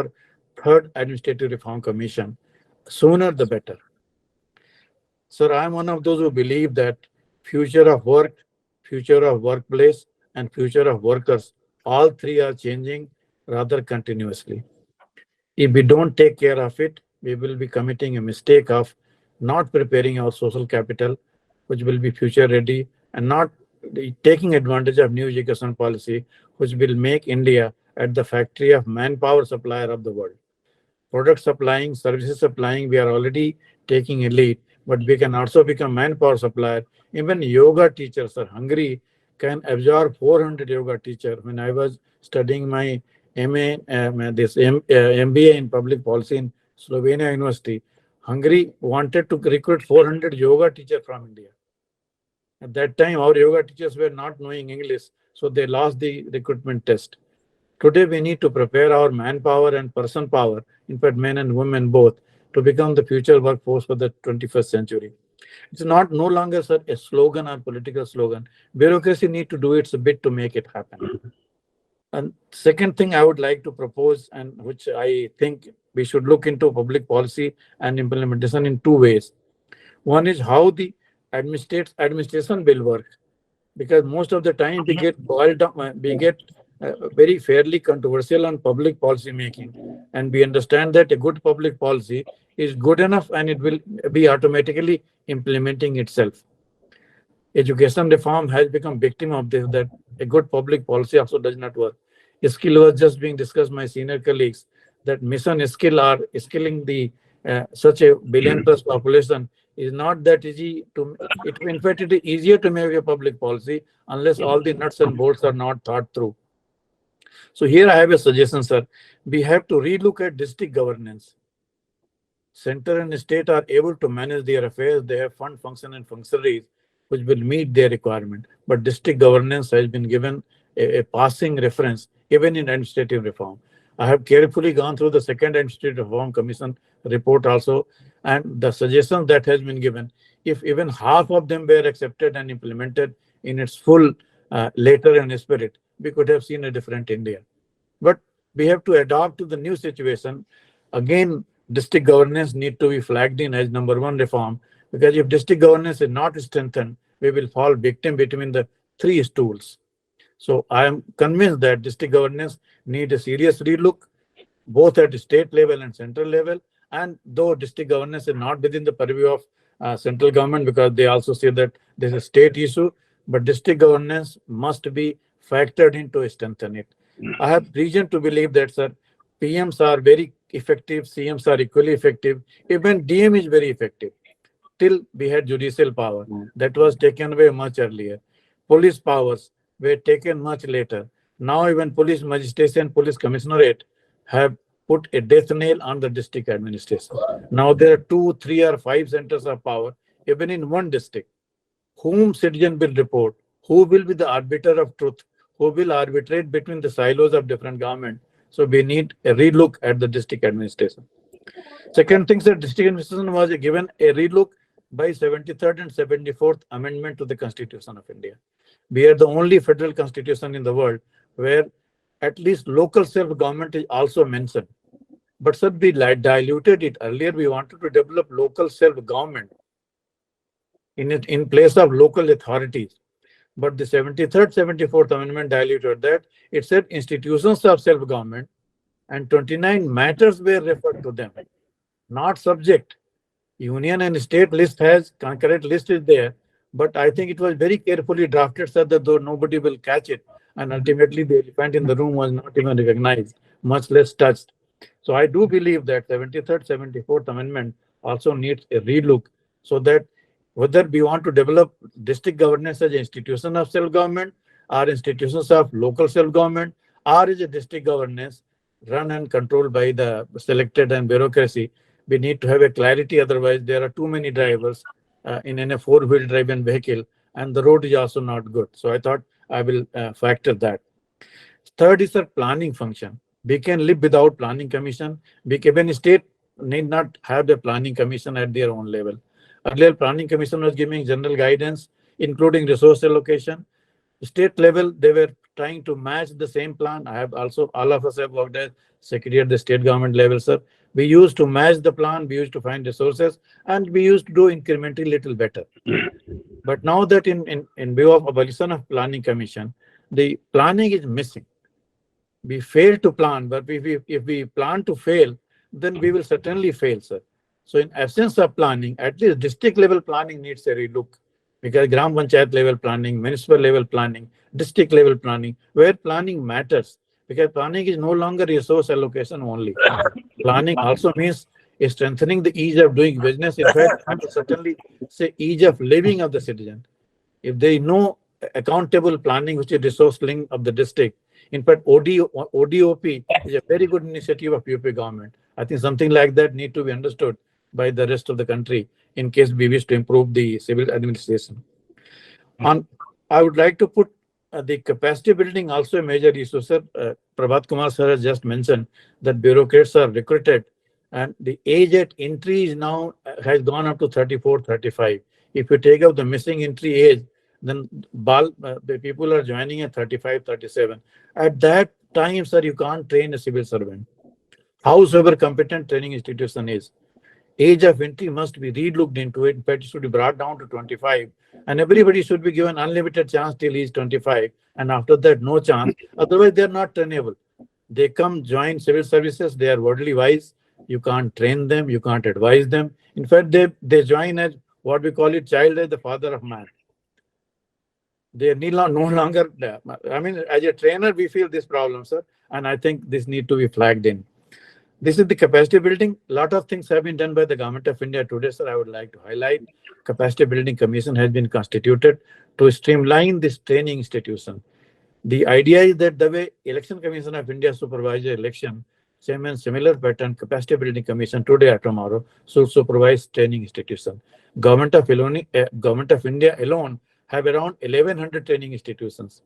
third administrative reform commission. Sooner the better. Sir, I am one of those who believe that future of work, future of workplace, and future of workers, all three are changing rather continuously. If we don't take care of it, we will be committing a mistake of not preparing our social capital, which will be future ready, and not taking advantage of new education policy, which will make India at the factory of manpower supplier of the world. Product supplying, services supplying, we are already taking a lead, but we can also become manpower supplier. Even yoga teachers are hungry, can absorb 400 yoga teachers. When I was studying my MBA in public policy in Slovenia University, Hungary wanted to recruit 400 yoga teachers from India. At that time, our yoga teachers were not knowing English, so they lost the recruitment test. Today, we need to prepare our manpower and person power, in fact, men and women both, to become the future workforce for the 21st century. It's not no longer sir, a slogan or political slogan. Bureaucracy need to do its bit to make it happen. And second thing I would like to propose, and which I think we should look into public policy and implementation in 2 ways. One is how the administration will work, because most of the time we get boiled down, we get very fairly controversial on public policy making, and we understand that a good public policy is good enough and it will be automatically implementing itself. Education reform has become victim of this, that a good public policy also does not work. Skill was just being discussed, my senior colleagues, that mission skill or skilling the such a billion plus population is not that easy to, in fact, it is easier to make a public policy unless all the nuts and bolts are not thought through. So here I have a suggestion, sir. We have to relook at district governance. Center and state are able to manage their affairs. They have fund, function, and functionaries which will meet their requirement. But district governance has been given a passing reference even in administrative reform. I have carefully gone through the second Administrative Reform Commission report also, and the suggestions that has been given, if even half of them were accepted and implemented in its full letter and spirit, we could have seen a different India. But we have to adapt to the new situation. Again, district governance need to be flagged in as #1 reform, because if district governance is not strengthened, we will fall victim between the 3 stools. So I am convinced that district governance need a serious relook, both at state level and central level. And though district governance is not within the purview of central government, because they also say that there's a state issue, but district governance must be factored into strengthen it. I have reason to believe that, sir, PMs are very effective, CMs are equally effective, even DM is very effective. Till we had judicial power, that was taken away much earlier. Police powers were taken much later. Now even police magistrate, police commissionerate have put a death nail on the district administration. Now there are 2, 3, or 5 centers of power, even in one district. Whom citizen will report? Who will be the arbiter of truth? Who will arbitrate between the silos of different government? So we need a relook at the district administration. Second thing, sir, district administration was given a relook by 73rd and 74th Amendment to the Constitution of India. We are the only federal constitution in the world where at least local self-government is also mentioned. But sir, we diluted it. Earlier, we wanted to develop local self-government in place of local authorities. But the 73rd, 74th Amendment diluted that. It said institutions of self-government, and 29 matters were referred to them, not subject. Union and state list has, concurrent list is there, but I think it was very carefully drafted so that though nobody will catch it, and ultimately the elephant in the room was not even recognized, much less touched. So I do believe that 73rd, 74th Amendment also needs a relook, so that whether we want to develop district governance as an institution of self-government or institutions of local self-government, or is a district governance run and controlled by the selected and bureaucracy, we need to have a clarity. Otherwise, there are too many drivers in a four-wheel driven vehicle, and the road is also not good. So I thought I will factor that. Third is the planning function. We can live without planning commission. Even state need not have the planning commission at their own level. Earlier, planning commission was giving general guidance, including resource allocation. State level, they were trying to match the same plan. I have also, all of us have worked as secretary at the state government level, sir. We used to match the plan, we used to find resources, and we used to do incrementally little better. But now that in view of abolition of planning commission, the planning is missing. We fail to plan, but if we plan to fail, then we will certainly fail, sir. So in absence of planning, at least district level planning needs a relook, because Gram Panchayat level planning, municipal level planning, district level planning, where planning matters, because planning is no longer resource allocation only. Planning also means strengthening the ease of doing business. In fact, I would certainly say ease of living of the citizen. If there is no accountable planning, which is resource link of the district, in fact, ODOP is a very good initiative of UP government. I think something like that need to be understood by the rest of the country in case we wish to improve the civil administration. I would like to put the capacity building also a major issue, sir. Prabhat Kumar sir has just mentioned that bureaucrats are recruited, and the age at entry is now has gone up to 34, 35. If you take out the missing entry age, then the people are joining at 35, 37. At that time, sir, you can't train a civil servant. Howsoever competent training institution is, age of entry must be relooked into it. In fact, it should be brought down to 25, and everybody should be given unlimited chance till he is 25, and after that, no chance. Otherwise, they are not trainable. They come join civil services, they are worldly wise. You can't train them, you can't advise them. In fact, they join as what we call it, child as the father of man. They need no longer, I mean, as a trainer, we feel this problem, sir, and I think this need to be flagged in. This is the capacity building. A lot of things have been done by the Government of India today, sir. I would like to highlight. Capacity Building Commission has been constituted to streamline this training institution. The idea is that the way Election Commission of India supervises election, same and similar pattern, Capacity Building Commission today or tomorrow should supervise training institution. Government of India alone have around 1,100 training institutions.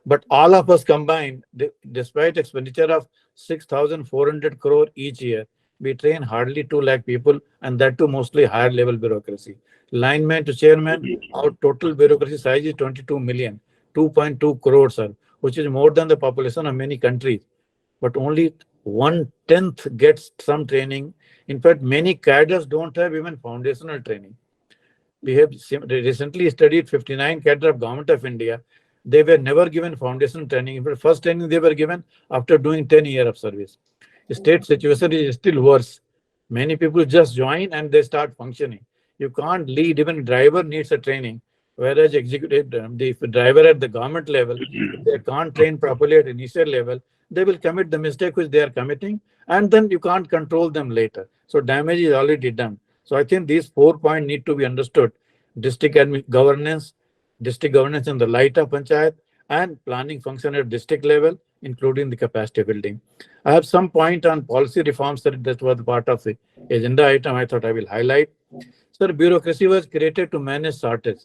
But all of us combined, despite expenditure of 6,400 crore each year, we train hardly 2 lakh people, and that too mostly higher level bureaucracy. Lineman to chairman, our total bureaucracy size is 22 million, 2.2 crores, sir, which is more than the population of many countries. But only 1/10 gets some training. In fact, many cadres don't have even foundational training. We have recently studied 59 cadres of Government of India. They were never given foundation training. In fact, first training they were given after doing 10 years of service. The state situation is still worse. Many people just join and they start functioning. You can't lead. Even driver needs a training. Whereas executive, the driver at the government level, if they can't train properly at initial level, they will commit the mistake which they are committing, and then you can't control them later. So damage is already done. So I think these 4 points need to be understood. District governance in the light of panchayat, and planning function at district level, including the capacity building. I have some point on policy reforms that was part of the agenda item I thought I will highlight. Sir, bureaucracy was created to manage shortage,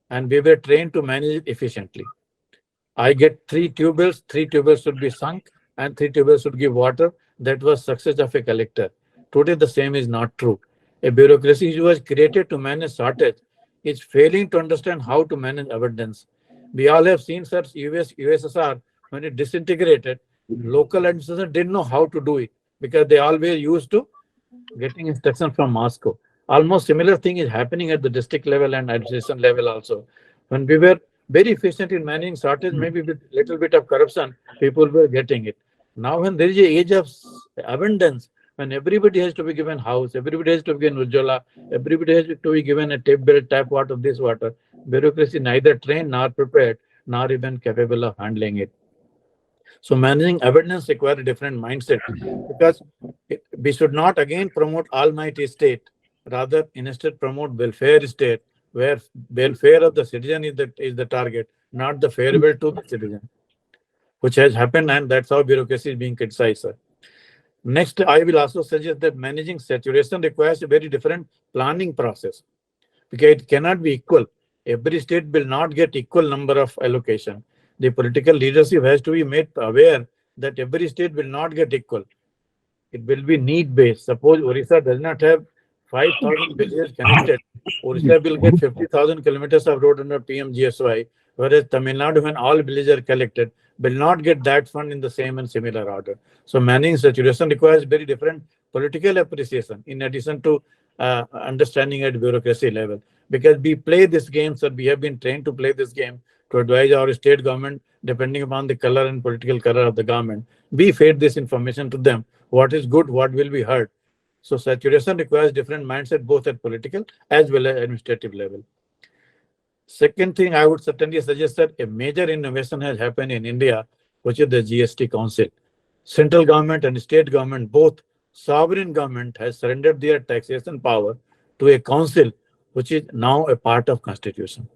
and we were trained to manage it efficiently. I get 3 tube wells, 3 tube wells should be sunk, and 3 tube wells should give water. That was success of a collector. Today, the same is not true. A bureaucracy which was created to manage shortage is failing to understand how to manage abundance. We all have seen, sir, USSR, when it disintegrated, local administration didn't know how to do it because they always used to getting instruction from Moscow. Almost similar thing is happening at the district level and administration level also. When we were very efficient in managing shortage, maybe with little bit of corruption, people were getting it. Now when there is an age of abundance, when everybody has to be given house, everybody has to be given Ujjwala, everybody has to be given a tap bill, tap water, this water. Bureaucracy neither trained nor prepared, nor even capable of handling it. So managing abundance requires a different mindset, because we should not again promote almighty state, rather instead promote welfare state, where welfare of the citizen is the target, not the farewell to the citizen, which has happened, and that's how bureaucracy is being criticized, sir. Next, I will also suggest that managing saturation requires a very different planning process, because it cannot be equal. Every state will not get equal number of allocation. The political leadership has to be made aware that every state will not get equal. It will be need based. Suppose Orissa does not have 5,000 villages connected, Orissa will get 50,000 kilometers of road under PMGSY, whereas Tamil Nadu, when all villages are collected, will not get that fund in the same and similar order. So managing saturation requires very different political appreciation in addition to understanding at bureaucracy level. Because we play this game, sir, we have been trained to play this game to advise our state government depending upon the color and political color of the government. We feed this information to them. What is good, what will be heard. So saturation requires different mindset both at political as well as administrative level. Second thing I would certainly suggest that a major innovation has happened in India, which is the GST Council. Central government and state government, both sovereign government, has surrendered their taxation power to a council, which is now a part of Constitution.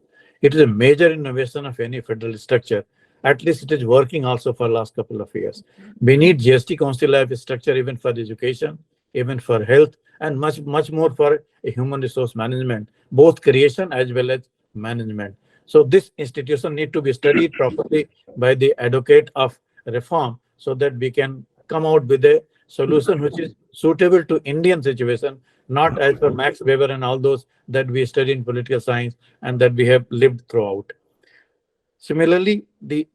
It is a major innovation of any federal structure. At least it is working also for last couple of years. We need GST Council have a structure even for education, even for health, and much more for a human resource management, both creation as well as management. So this institution need to be studied properly by the advocate of reform, so that we can come out with a solution which is suitable to Indian situation, not as per Max Weber and all those that we study in political science and that we have lived throughout. Similarly,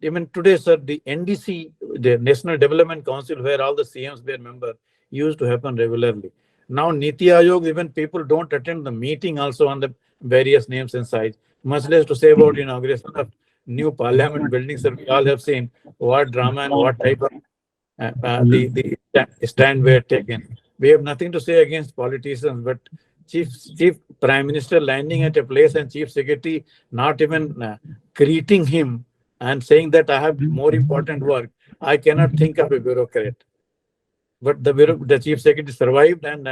even today, sir, the NDC, the National Development Council, where all the CMs were members, used to happen regularly. Now Niti Aayog, even people don't attend the meeting also on the various names and size. Much less to say about inauguration of new parliament buildings that we all have seen what drama and what type of the stand were taken. We have nothing to say against politicians, but chief prime minister landing at a place and chief secretary not even greeting him and saying that I have more important work, I cannot think of a bureaucrat. But the chief secretary survived, and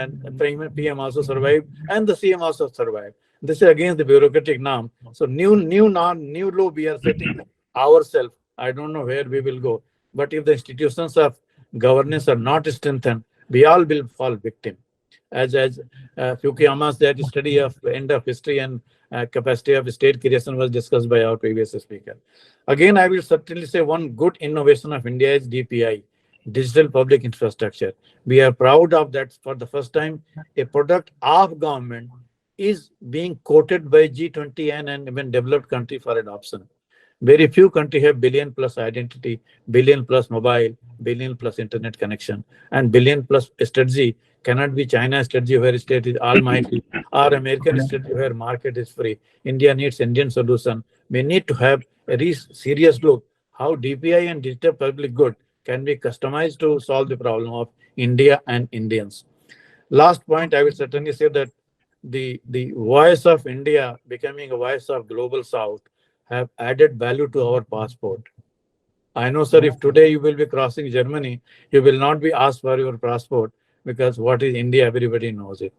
PM also survived, and the CM also survived. This is against the bureaucratic norm. So new law we are setting ourselves. I don't know where we will go. But if the institutions of governance are not strengthened, we all will fall victim. As Fukuyama's that study of end of history and capacity of state creation was discussed by our previous speaker. Again, I will certainly say one good innovation of India is DPI, Digital Public Infrastructure. We are proud of that. For the first time, a product of government is being quoted by G20 and even developed country for adoption. Very few countries have billion plus identity, billion plus mobile, billion plus internet connection, and billion plus strategy cannot be China strategy where state is almighty, or American strategy where market is free. India needs Indian solution. We need to have a serious look how DPI and digital public good can be customized to solve the problem of India and Indians. Last point, I will certainly say that the voice of India becoming a voice of global South have added value to our passport. I know, sir, if today you will be crossing Germany, you will not be asked for your passport, because what is India, everybody knows it.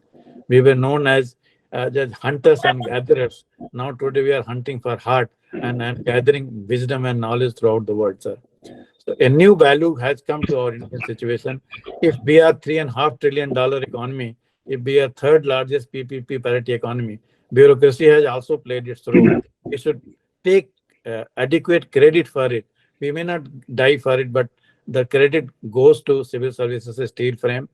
We were known as hunters and gatherers. Now today we are hunting for heart and gathering wisdom and knowledge throughout the world, sir. So a new value has come to our Indian situation. If we are $3.5 trillion economy, if we are third largest PPP parity economy, bureaucracy has also played its role. We should take adequate credit for it. We may not die for it, but the credit goes to civil services, steel frame.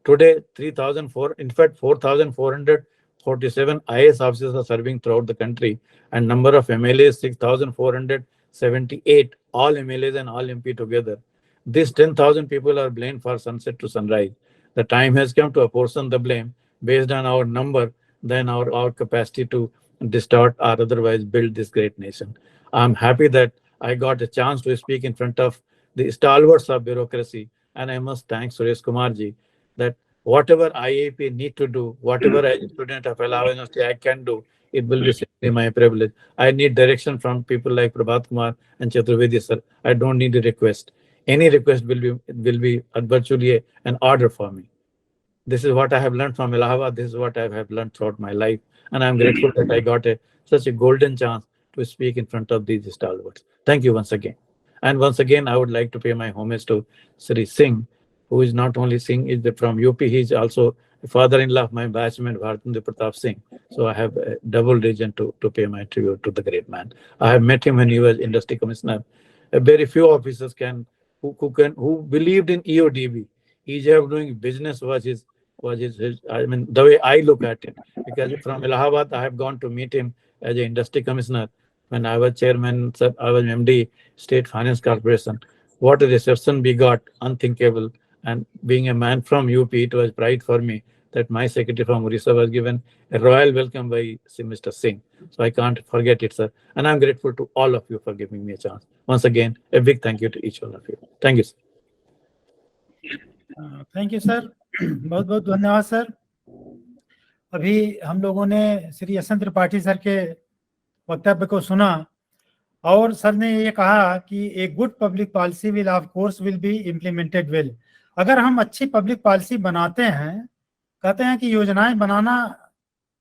Today, 4,447 IAS officers are serving throughout the country, and number of MLAs 6,478, all MLAs and all MP together. These 10,000 people are blamed for sunset to sunrise. The time has come to apportion the blame based on our number than our capacity to distort or otherwise build this great nation. I'm happy that I got a chance to speak in front of the stalwarts of bureaucracy, and I must thank Suresh Kumar ji that whatever IAP need to do, whatever as a student of Allahabad University I can do, it will be simply my privilege. I need direction from people like Prabhat Kumar and Chaturvedi sir. I don't need a request. Any request will be virtually an order for me. This is what I have learned from Allahabad. This is what I have learned throughout my life, and I'm grateful that I got such a golden chance to speak in front of these stalwarts. Thank you once again. And once again, I would like to pay my homage to Sri Singh, who is not only Singh, is from UP. He is also a father-in-law of my batchmate Bharatendra Pratap Singh. So I have a double reason to pay my tribute to the great man. I have met him when he was industry commissioner. Very few officers who believed in EODB. Ease of doing business was his, I mean, the way I look at it. Because from Allahabad, I have gone to meet him as an industry commissioner. When I was chairman, I was MD, State Finance Corporation. What a reception we got, unthinkable. And being a man from UP, it was pride for me that my secretary from Orissa was given a royal welcome by Mr. Singh. So I can't forget it, sir. And I'm grateful to all of you for giving me a chance. Once again, a big thank you to each one of you. Thank you, sir. Thank you sir, बहुत बहुत धन्यवाद sir. अभी हम लोगों ने Shri Yashwant Tripathi sir के वक्तव्य को सुना और सर ने ये कहा कि a good public policy will of course will be implemented well. अगर हम अच्छी पब्लिक पॉलिसी बनाते हैं, कहते हैं कि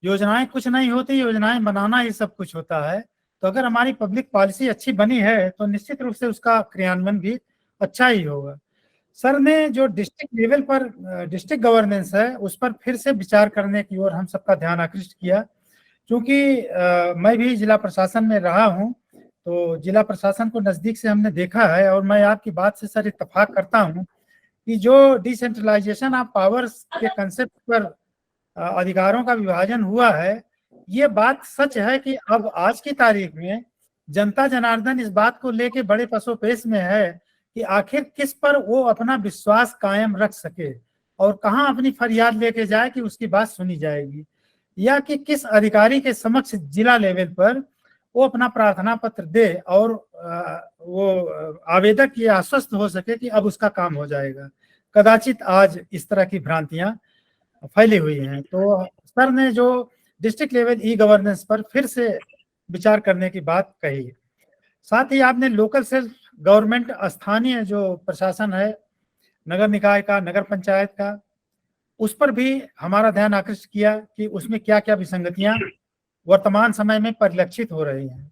योजनाएं कुछ नहीं होती, योजनाएं बनाना ही सब कुछ होता है। तो अगर हमारी पब्लिक पॉलिसी अच्छी बनी है तो निश्चित रूप से उसका क्रियान्वयन भी अच्छा ही होगा। सर ने जो डिस्ट्रिक्ट लेवल पर डिस्ट्रिक्ट गवर्नेंस है उस पर फिर से विचार करने की ओर हम सबका ध्यान आकृष्ट किया, क्योंकि मैं भी जिला प्रशासन में रहा हूं, तो जिला प्रशासन को नज़दीक से हमने देखा है और मैं आपकी बात से सर इत्तेफाक करता हूं कि जो डिसेंट्रलाइजेशन ऑफ पावर्स के कंसेप्ट पर अधिकारों का विभाजन हुआ है, ये बात सच है कि अब आज की तारीख में जनता जनार्दन इस बात को लेके बड़े पसोपेश में है कि आखिर किस पर वो अपना विश्वास कायम रख सके और कहां अपनी फरियाद लेके जाए कि उसकी बात सुनी जाएगी, या कि किस अधिकारी के समक्ष जिला लेवल पर वो अपना प्रार्थना पत्र दे और वो आवेदक ये आश्वस्त हो सके कि अब उसका काम हो जाएगा। कदाचित आज इस तरह की भ्रांतियां फैली हुई हैं। तो सर ने जो डिस्ट्रिक्ट लेवल ई गवर्नेंस पर फिर से विचार करने की बात कही, साथ ही आपने लोकल सेल्फ गवर्नमेंट, स्थानीय जो प्रशासन है, नगर निकाय का, नगर पंचायत का, उस पर भी हमारा ध्यान आकृष्ट किया कि उसमें क्या क्या विसंगतियां वर्तमान समय में परिलक्षित हो रही हैं।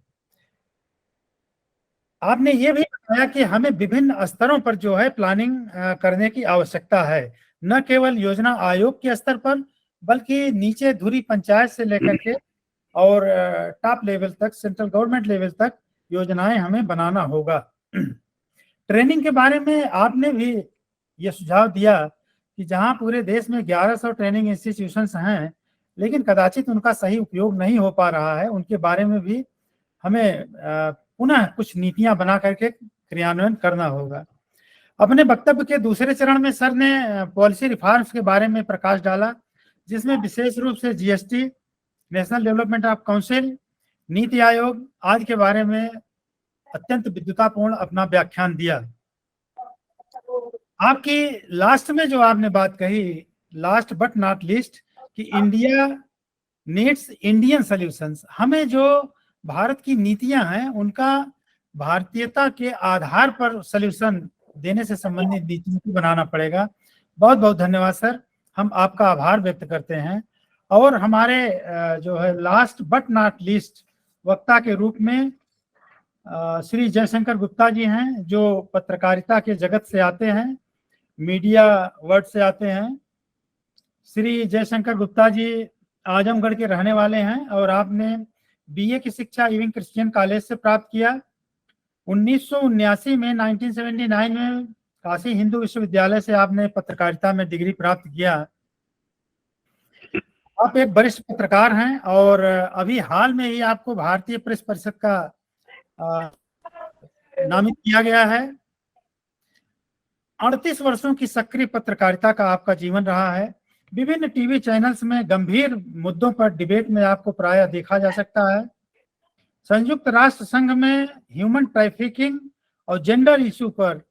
आपने ये भी बताया कि हमें विभिन्न स्तरों पर जो है प्लानिंग करने की आवश्यकता है, न केवल योजना आयोग के स्तर पर बल्कि नीचे धुरी पंचायत से लेकर के और टॉप लेवल तक, सेंट्रल गवर्नमेंट लेवल तक योजनाएं हमें बनाना होगा। ट्रेनिंग के बारे में आपने भी ये सुझाव दिया कि जहां पूरे देश में 1100 ट्रेनिंग इंस्टीट्यूशंस हैं लेकिन कदाचित उनका सही उपयोग नहीं हो पा रहा है, उनके बारे में भी हमें पुनः कुछ नीतियां बना करके क्रियान्वयन करना होगा। अपने वक्तव्य के दूसरे चरण में सर ने पॉलिसी रिफॉर्म्स के बारे में प्रकाश डाला, जिसमें विशेष रूप से GST, national development of council, NITI Aayog आदि के बारे में अत्यंत विद्वतापूर्ण अपना व्याख्यान दिया। आपकी लास्ट में जो आपने बात कही, लास्ट बट नॉट लीस्ट, कि इंडिया नीड्स इंडियन सॉल्यूशंस, हमें जो भारत की नीतियां हैं उनका भारतीयता के आधार पर सॉल्यूशन देने से संबंधित नीतियों को बनाना पड़ेगा। बहुत बहुत धन्यवाद सर, हम आपका आभार व्यक्त करते हैं। और हमारे जो है लास्ट बट नॉट लीस्ट वक्ता के रूप में श्री जयशंकर गुप्ता जी हैं, जो पत्रकारिता के जगत से आते हैं, मीडिया वर्ड से आते हैं। श्री जयशंकर गुप्ता जी आजमगढ़ के रहने वाले हैं और आपने बीए की शिक्षा इविंग क्रिश्चियन कॉलेज से प्राप्त किया। 1979 में 1979 में काशी हिंदू विश्वविद्यालय से आपने पत्रकारिता में डिग्री प्राप्त किया। आप एक वरिष्ठ पत्रकार हैं और अभी हाल में ही आपको भारतीय प्रेस परिषद का नामित किया गया है। 38 वर्षों की सक्रिय पत्रकारिता का आपका जीवन रहा है। विभिन्न टीवी चैनल्स में गंभीर मुद्दों पर डिबेट में आपको प्रायः देखा जा सकता है। संयुक्त राष्ट्र संघ में ह्यूमन ट्रैफिकिंग और जेंडर इशू पर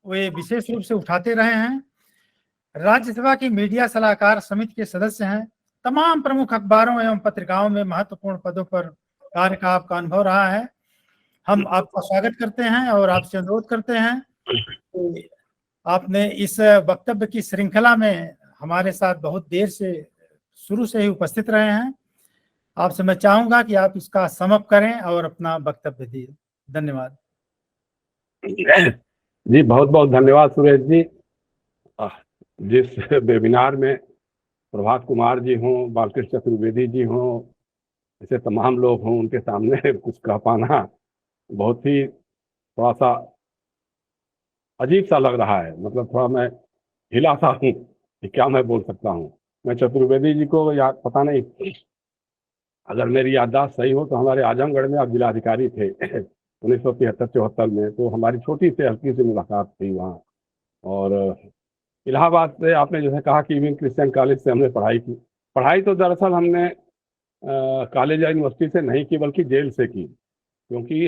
वे विशेष रूप से उठाते रहे हैं। राज्यसभा की मीडिया सलाहकार समिति के सदस्य हैं। तमाम प्रमुख अखबारों एवं पत्रिकाओं में महत्वपूर्ण पदों पर कार्य का आपका अनुभव रहा है। हम आपका स्वागत करते हैं और आपसे अनुरोध करते हैं कि आपने इस वक्तव्य की श्रृंखला में हमारे साथ बहुत देर से शुरू से ही उपस्थित रहे हैं। आपसे मैं चाहूंगा कि आप इसका समअप करें और अपना वक्तव्य दिए। धन्यवाद। जी बहुत बहुत धन्यवाद सुरेश जी। जिस वेबिनार में प्रभात कुमार जी हों, बालकृष्ण चतुर्वेदी जी हों, ऐसे तमाम लोग हों, उनके सामने कुछ कह पाना बहुत ही थोड़ा सा अजीब सा लग रहा है। मतलब थोड़ा मैं हिला सा हूँ कि क्या मैं बोल सकता हूँ। मैं चतुर्वेदी जी को याद, पता नहीं, अगर मेरी याददाश्त सही हो तो हमारे आजमगढ़ में आप जिलाधिकारी थे 1973-74 में, तो हमारी छोटी से हल्की सी मुलाकात थी वहाँ। और इलाहाबाद से आपने जैसे कहा कि इविन क्रिश्चियन कॉलेज से हमने पढ़ाई की। पढ़ाई तो दरअसल हमने कॉलेज या यूनिवर्सिटी से नहीं की, बल्कि जेल से की, क्योंकि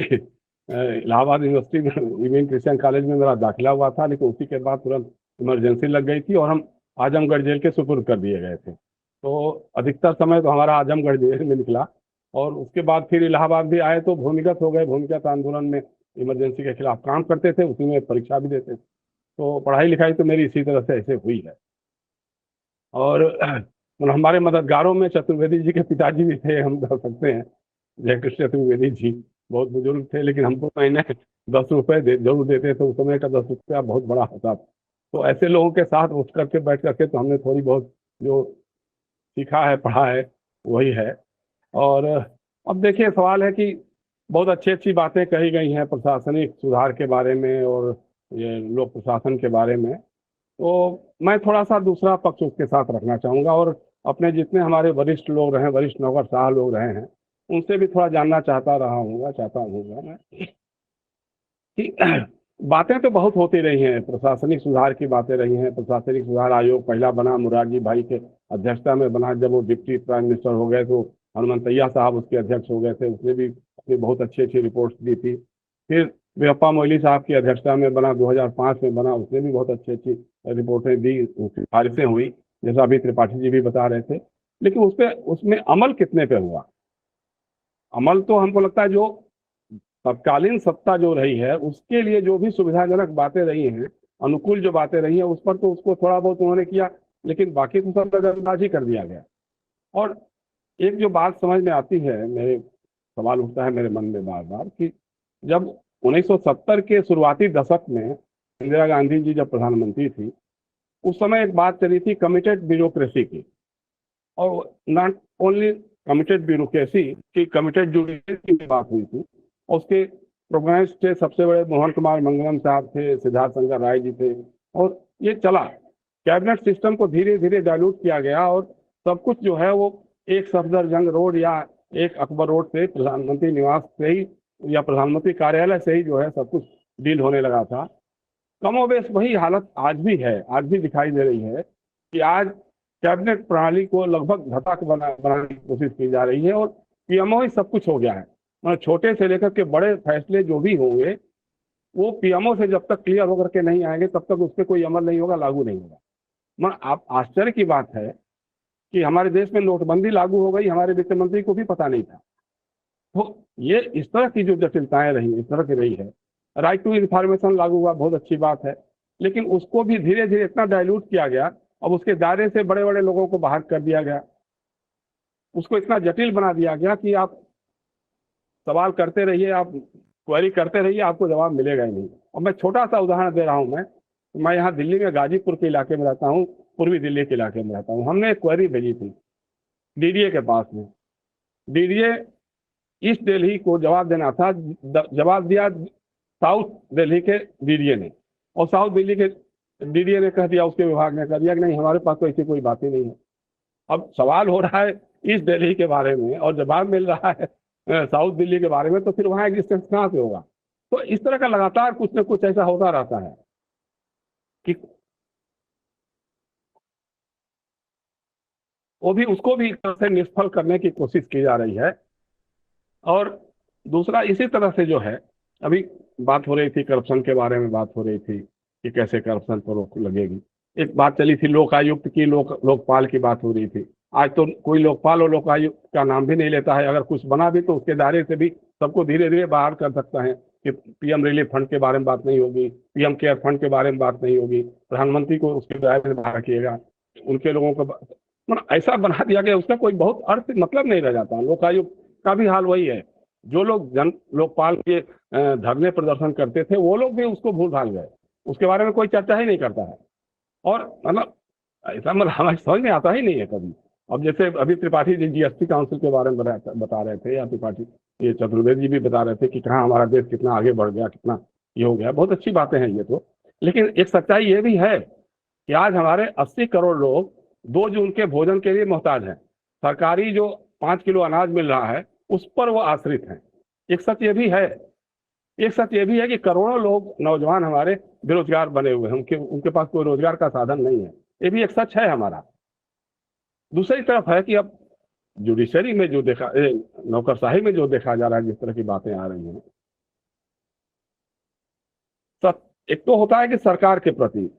इलाहाबाद यूनिवर्सिटी में इविन क्रिश्चियन कॉलेज में मेरा दाखिला हुआ था, लेकिन उसी के बाद तुरंत इमरजेंसी लग गई थी और हम आजमगढ़ जेल के सुपुर्द कर दिए गए थे। तो अधिकतर समय तो हमारा आजमगढ़ जेल में निकला और उसके बाद फिर इलाहाबाद भी आए तो भूमिगत हो गए। भूमिगत आंदोलन में इमरजेंसी के खिलाफ काम करते थे, उसी में परीक्षा भी देते थे। तो पढ़ाई लिखाई तो मेरी इसी तरह से ऐसे हुई है। और हमारे मददगारों में चतुर्वेदी जी के पिताजी भी थे, हम कह सकते हैं, जयकृष्ण चतुर्वेदी जी बहुत बुजुर्ग थे, लेकिन हमको महीने 10 रुपये जरूर देते थे। उस समय का 10 रुपया बहुत बड़ा होता था। तो ऐसे लोगों के साथ उठ करके बैठ करके तो हमने थोड़ी बहुत जो सीखा है, पढ़ा है, वही है। और अब देखिए, सवाल है कि बहुत अच्छी अच्छी बातें कही गई हैं प्रशासनिक सुधार के बारे में और ये लोक प्रशासन के बारे में। तो मैं थोड़ा सा दूसरा पक्ष उसके साथ रखना चाहूँगा और अपने जितने हमारे वरिष्ठ लोग रहे, वरिष्ठ नौकरशाह लोग रहे हैं, उनसे भी थोड़ा जानना चाहता हूँ मैं कि बातें तो बहुत होती रही हैं, प्रशासनिक सुधार की बातें रही हैं। प्रशासनिक सुधार आयोग पहला बना मुरारजी भाई के अध्यक्षता में बना। जब वो डिप्टी प्राइम मिनिस्टर हो गए तो हनुमंतैया साहब उसके अध्यक्ष हो गए थे। उसने भी अपनी बहुत अच्छी अच्छी रिपोर्ट्स दी थी। फिर वीरप्पा मोइली साहब की अध्यक्षता में बना, 2005 में बना, उसने भी बहुत अच्छी अच्छी रिपोर्टें दी, सिफारिशें हुई, जैसा अभी त्रिपाठी जी भी बता रहे थे। लेकिन उसमें अमल कितने पे हुआ? अमल तो हमको लगता है जो तत्कालीन सत्ता जो रही है उसके लिए जो भी सुविधाजनक बातें रही हैं, अनुकूल जो बातें रही हैं, उस पर तो उसको थोड़ा बहुत उन्होंने किया, लेकिन बाकी तो सब नजरअंदाज कर दिया गया। और एक जो बात समझ में आती है, मेरे सवाल उठता है मेरे मन में बार बार कि जब 1970 के शुरुआती दशक में इंदिरा गांधी जी जब प्रधानमंत्री थी, उस समय एक बात चली थी कमिटेड ब्यूरोक्रेसी की। और नॉट ओनली कमिटेड ब्यूरोक्रेसी की, कमिटेड जुडिशरी की बात हुई थी। उसके प्रोग्राम्स थे, सबसे बड़े मोहन कुमार मंगलम साहब थे, सिद्धार्थ शंकर राय जी थे, और ये चला। कैबिनेट सिस्टम को धीरे धीरे डायल्यूट किया गया और सब कुछ जो है वो एक सफदरजंग रोड या एक अकबर रोड से, प्रधानमंत्री निवास से ही या प्रधानमंत्री कार्यालय से ही जो है सब कुछ डील होने लगा था। कमोबेश वही हालत आज भी है, आज भी दिखाई दे रही है कि आज कैबिनेट प्रणाली को लगभग घटक बनाने की कोशिश की जा रही है और पीएमओ ही सब कुछ हो गया है। मतलब छोटे से लेकर के बड़े फैसले जो भी होंगे वो पीएमओ से जब तक क्लियर होकर के नहीं आएंगे तब तक उस पर कोई अमल नहीं होगा, लागू नहीं होगा। मगर आप आश्चर्य की बात है कि हमारे देश में नोटबंदी लागू हो गई, हमारे वित्त मंत्री को भी पता नहीं था। तो ये इस तरह की जो जटिलताएं रही, इस तरह की रही है। राइट टू इंफॉर्मेशन लागू हुआ, बहुत अच्छी बात है, लेकिन उसको भी धीरे धीरे इतना डायल्यूट किया गया, अब उसके दायरे से बड़े बड़े लोगों को बाहर कर दिया गया, उसको इतना जटिल बना दिया गया कि आप सवाल करते रहिए, आप क्वेरी करते रहिए, आपको जवाब मिलेगा ही नहीं। और मैं छोटा सा उदाहरण दे रहा हूँ। मैं यहाँ दिल्ली में गाजीपुर के इलाके में रहता हूँ, पूर्वी दिल्ली के इलाके में रहता हूँ। हमने एक क्वेरी भेजी थी डीडीए के पास में। डीडीए ईस्ट दिल्ली को जवाब देना था, जवाब दिया साउथ दिल्ली के डीडीए ने, और साउथ दिल्ली के डीडीए ने कह दिया, उसके विभाग ने कह दिया कि नहीं, हमारे पास तो ऐसी कोई बात ही नहीं है। अब सवाल हो रहा है ईस्ट दिल्ली के बारे में और जवाब मिल रहा है साउथ दिल्ली के बारे में, तो फिर वहाँ एग्जिस्टेंस कहाँ से होगा? तो इस तरह का लगातार कुछ न कुछ ऐसा होता रहता है कि उसको भी एक तरह से निष्फल करने की कोशिश की जा रही है। और दूसरा, इसी तरह से जो है, अभी बात हो रही थी करप्शन के बारे में, बात हो रही थी कि कैसे करप्शन पर रोक लगेगी। एक बात चली थी लोकायुक्त की, लोकपाल की बात हो रही थी। आज तो कोई लोकपाल और लोकायुक्त का नाम भी नहीं लेता है। अगर कुछ बना भी तो उसके दायरे से भी सबको धीरे धीरे बाहर कर सकता है कि पीएम रिलीफ फंड के बारे में बात नहीं होगी, पीएम केयर फंड के बारे में बात नहीं होगी, प्रधानमंत्री को उसके दायरे से बाहर रखिएगा, उनके लोगों को मतलब ऐसा बना दिया गया, उसका कोई बहुत अर्थ मतलब नहीं रह जाता। लोकायुक्त का भी हाल वही है। जो लोग लोकपाल के धरने प्रदर्शन करते थे वो लोग भी उसको भूल भाल गए, उसके बारे में कोई चर्चा ही नहीं करता है। और मतलब ऐसा मतलब हमारी समझ में आता ही नहीं है कभी। अब जैसे अभी त्रिपाठी जी जीएसटी काउंसिल के बारे में बता रहे थे, या त्रिपाठी ये चतुर्वेदी जी भी बता रहे थे कि कहाँ हमारा देश कितना आगे बढ़ गया, कितना ये हो गया। बहुत अच्छी बातें हैं ये तो, लेकिन एक सच्चाई ये भी है कि आज हमारे 80 करोड़ लोग 2 जून के भोजन के लिए मोहताज हैं। सरकारी जो 5 किलो अनाज मिल रहा है उस पर वो आश्रित हैं। एक सच ये भी है, एक सच ये भी है कि करोड़ों लोग नौजवान हमारे बेरोजगार बने हुए हैं, उनके पास कोई रोजगार का साधन नहीं है। ये भी एक सच है हमारा। दूसरी तरफ है कि अब जुडिशरी में जो देखा, नौकरशाही में जो देखा जा रहा है, जिस तरह की बातें आ रही हैं, एक तो होता है कि सरकार के प्रति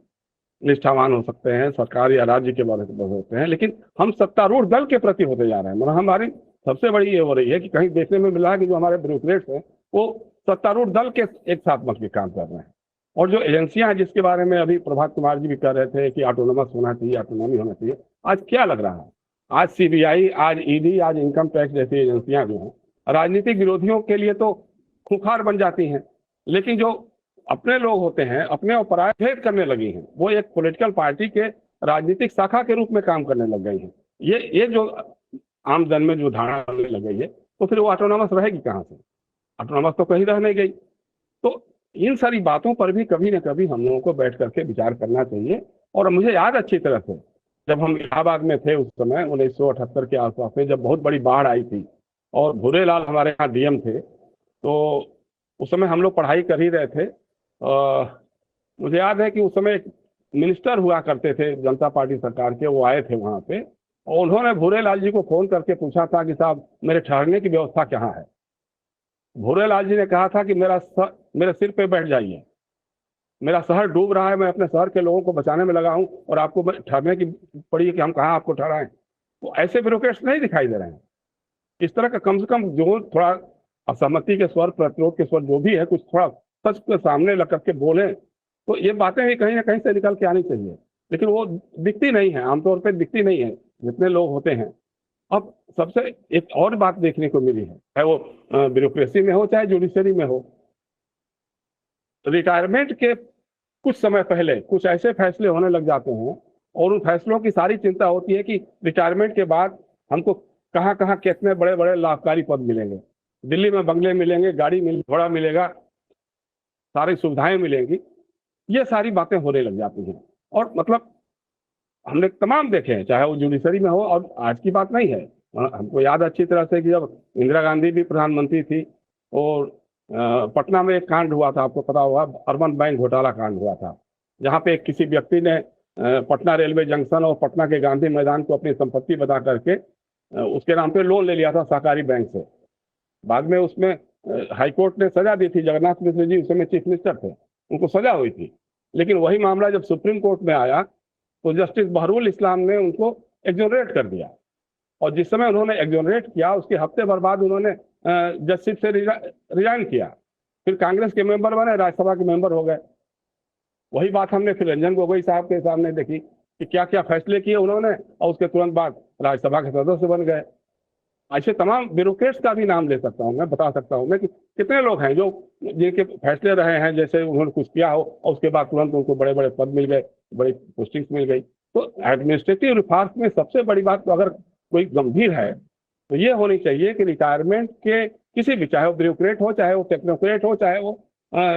निष्ठावान हो सकते हैं, सरकार या राज्य के बारे में होते हैं, लेकिन हम सत्तारूढ़ दल के प्रति होते जा रहे हैं। मतलब हमारी सबसे बड़ी ये हो रही है कि कहीं देखने में मिला है कि जो हमारे ब्यूरोक्रेट्स हैं वो सत्तारूढ़ दल के एक साथ मिलकर काम कर रहे हैं। और जो एजेंसियां हैं जिसके बारे में अभी प्रभात कुमार जी भी कह रहे थे कि ऑटोनोमस होना चाहिए, ऑटोनॉमी होना चाहिए, आज क्या लग रहा है? आज सीबीआई, आज ईडी, आज इनकम टैक्स जैसी एजेंसियां जो हैं राजनीतिक विरोधियों के लिए तो खुंखार बन जाती हैं, लेकिन जो अपने लोग होते हैं अपने ऊपर भेद करने लगी हैं, वो एक पॉलिटिकल पार्टी के राजनीतिक शाखा के रूप में काम करने लग गई हैं। ये जो आम जन में जो धारणा बनने लग गई है, तो फिर वो ऑटोनॉमस रहेगी कहाँ से? ऑटोनॉमस तो कहीं रह नहीं गई। तो इन सारी बातों पर भी कभी न कभी हम लोगों को बैठ करके विचार करना चाहिए। और मुझे याद अच्छी तरह से जब हम इलाहाबाद में थे उस समय 1978 के आसपास में, जब बहुत बड़ी बाढ़ आई थी और भूरेलाल हमारे यहाँ डीएम थे, तो उस समय हम लोग पढ़ाई कर ही रहे थे। मुझे याद है कि उस समय एक मिनिस्टर हुआ करते थे जनता पार्टी सरकार के, वो आए थे वहाँ पे और उन्होंने भूरेलाल जी को फोन करके पूछा था कि साहब मेरे ठहरने की व्यवस्था कहाँ है। भूरेलाल जी ने कहा था कि मेरे सिर पे बैठ जाइए, मेरा शहर डूब रहा है, मैं अपने शहर के लोगों को बचाने में लगा हूं और आपको ठहरने की पड़ी है कि हम कहाँ आपको ठहराएं। तो ऐसे ब्यूरोक्रेट्स नहीं दिखाई दे रहे हैं। इस तरह का कम से कम जो थोड़ा असहमति के स्वर, प्रतिरोध के स्वर जो भी है, कुछ थोड़ा सच के सामने लग करके बोलें, तो ये बातें भी कहीं ना कहीं से निकल के आनी चाहिए। लेकिन वो दिखती नहीं है, आमतौर पर दिखती नहीं है जितने लोग होते हैं। अब सबसे एक और बात देखने को मिली है, चाहे वो ब्यूरोक्रेसी में हो चाहे जुडिशरी में हो, रिटायरमेंट के कुछ समय पहले कुछ ऐसे फैसले होने लग जाते हैं और उन फैसलों की सारी चिंता होती है कि रिटायरमेंट के बाद हमको कहाँ कहाँ कितने बड़े बड़े लाभकारी पद मिलेंगे, दिल्ली में बंगले मिलेंगे, गाड़ी घोड़ा मिलेगा, सारी सुविधाएं मिलेंगी। ये सारी बातें होने लग जाती हैं। और मतलब हमने तमाम देखे हैं, चाहे वो जुडिशरी में हो, और आज की बात नहीं है। हमको याद अच्छी तरह से कि जब इंदिरा गांधी भी प्रधानमंत्री थी और पटना में एक कांड हुआ था, आपको पता होगा, अर्बन बैंक घोटाला कांड हुआ था, जहां पे किसी व्यक्ति ने पटना रेलवे जंक्शन और पटना के गांधी मैदान को अपनी संपत्ति बता करके उसके नाम पे लोन ले लिया था सहकारी बैंक से। बाद में उसमें हाईकोर्ट ने सजा दी थी। जगन्नाथ मिश्र जी उस समय चीफ मिनिस्टर थे, उनको सजा हुई थी। लेकिन वही मामला जब सुप्रीम कोर्ट में आया तो जस्टिस बहरुल इस्लाम ने उनको एक्सोनरेट कर दिया, और जिस समय उन्होंने एक्सोनरेट किया उसके हफ्ते भर बाद उन्होंने जस्टिस से रिजाइन किया। फिर कांग्रेस के मेंबर बने, राज्यसभा के मेंबर हो गए। वही बात हमने फिर रंजन गोगोई साहब के सामने देखी कि क्या क्या फैसले किए उन्होंने, और उसके तुरंत बाद राज्यसभा के सदस्य बन गए। ऐसे तमाम ब्यूरोक्रेट्स का भी नाम ले सकता हूँ, मैं बता सकता हूँ मैं कि कितने लोग हैं जो जिनके फैसले रहे हैं, जैसे उन्होंने कुछ किया हो और उसके बाद तुरंत उनको बड़े बड़े पद मिल गए, बड़ी पोस्टिंग्स मिल गई। तो एडमिनिस्ट्रेटिव रिफॉर्म्स में सबसे बड़ी बात तो अगर कोई गंभीर है तो ये होनी चाहिए कि रिटायरमेंट के किसी भी, चाहे वो ब्यूरोक्रेट हो, चाहे वो टेक्नोक्रेट हो, चाहे वो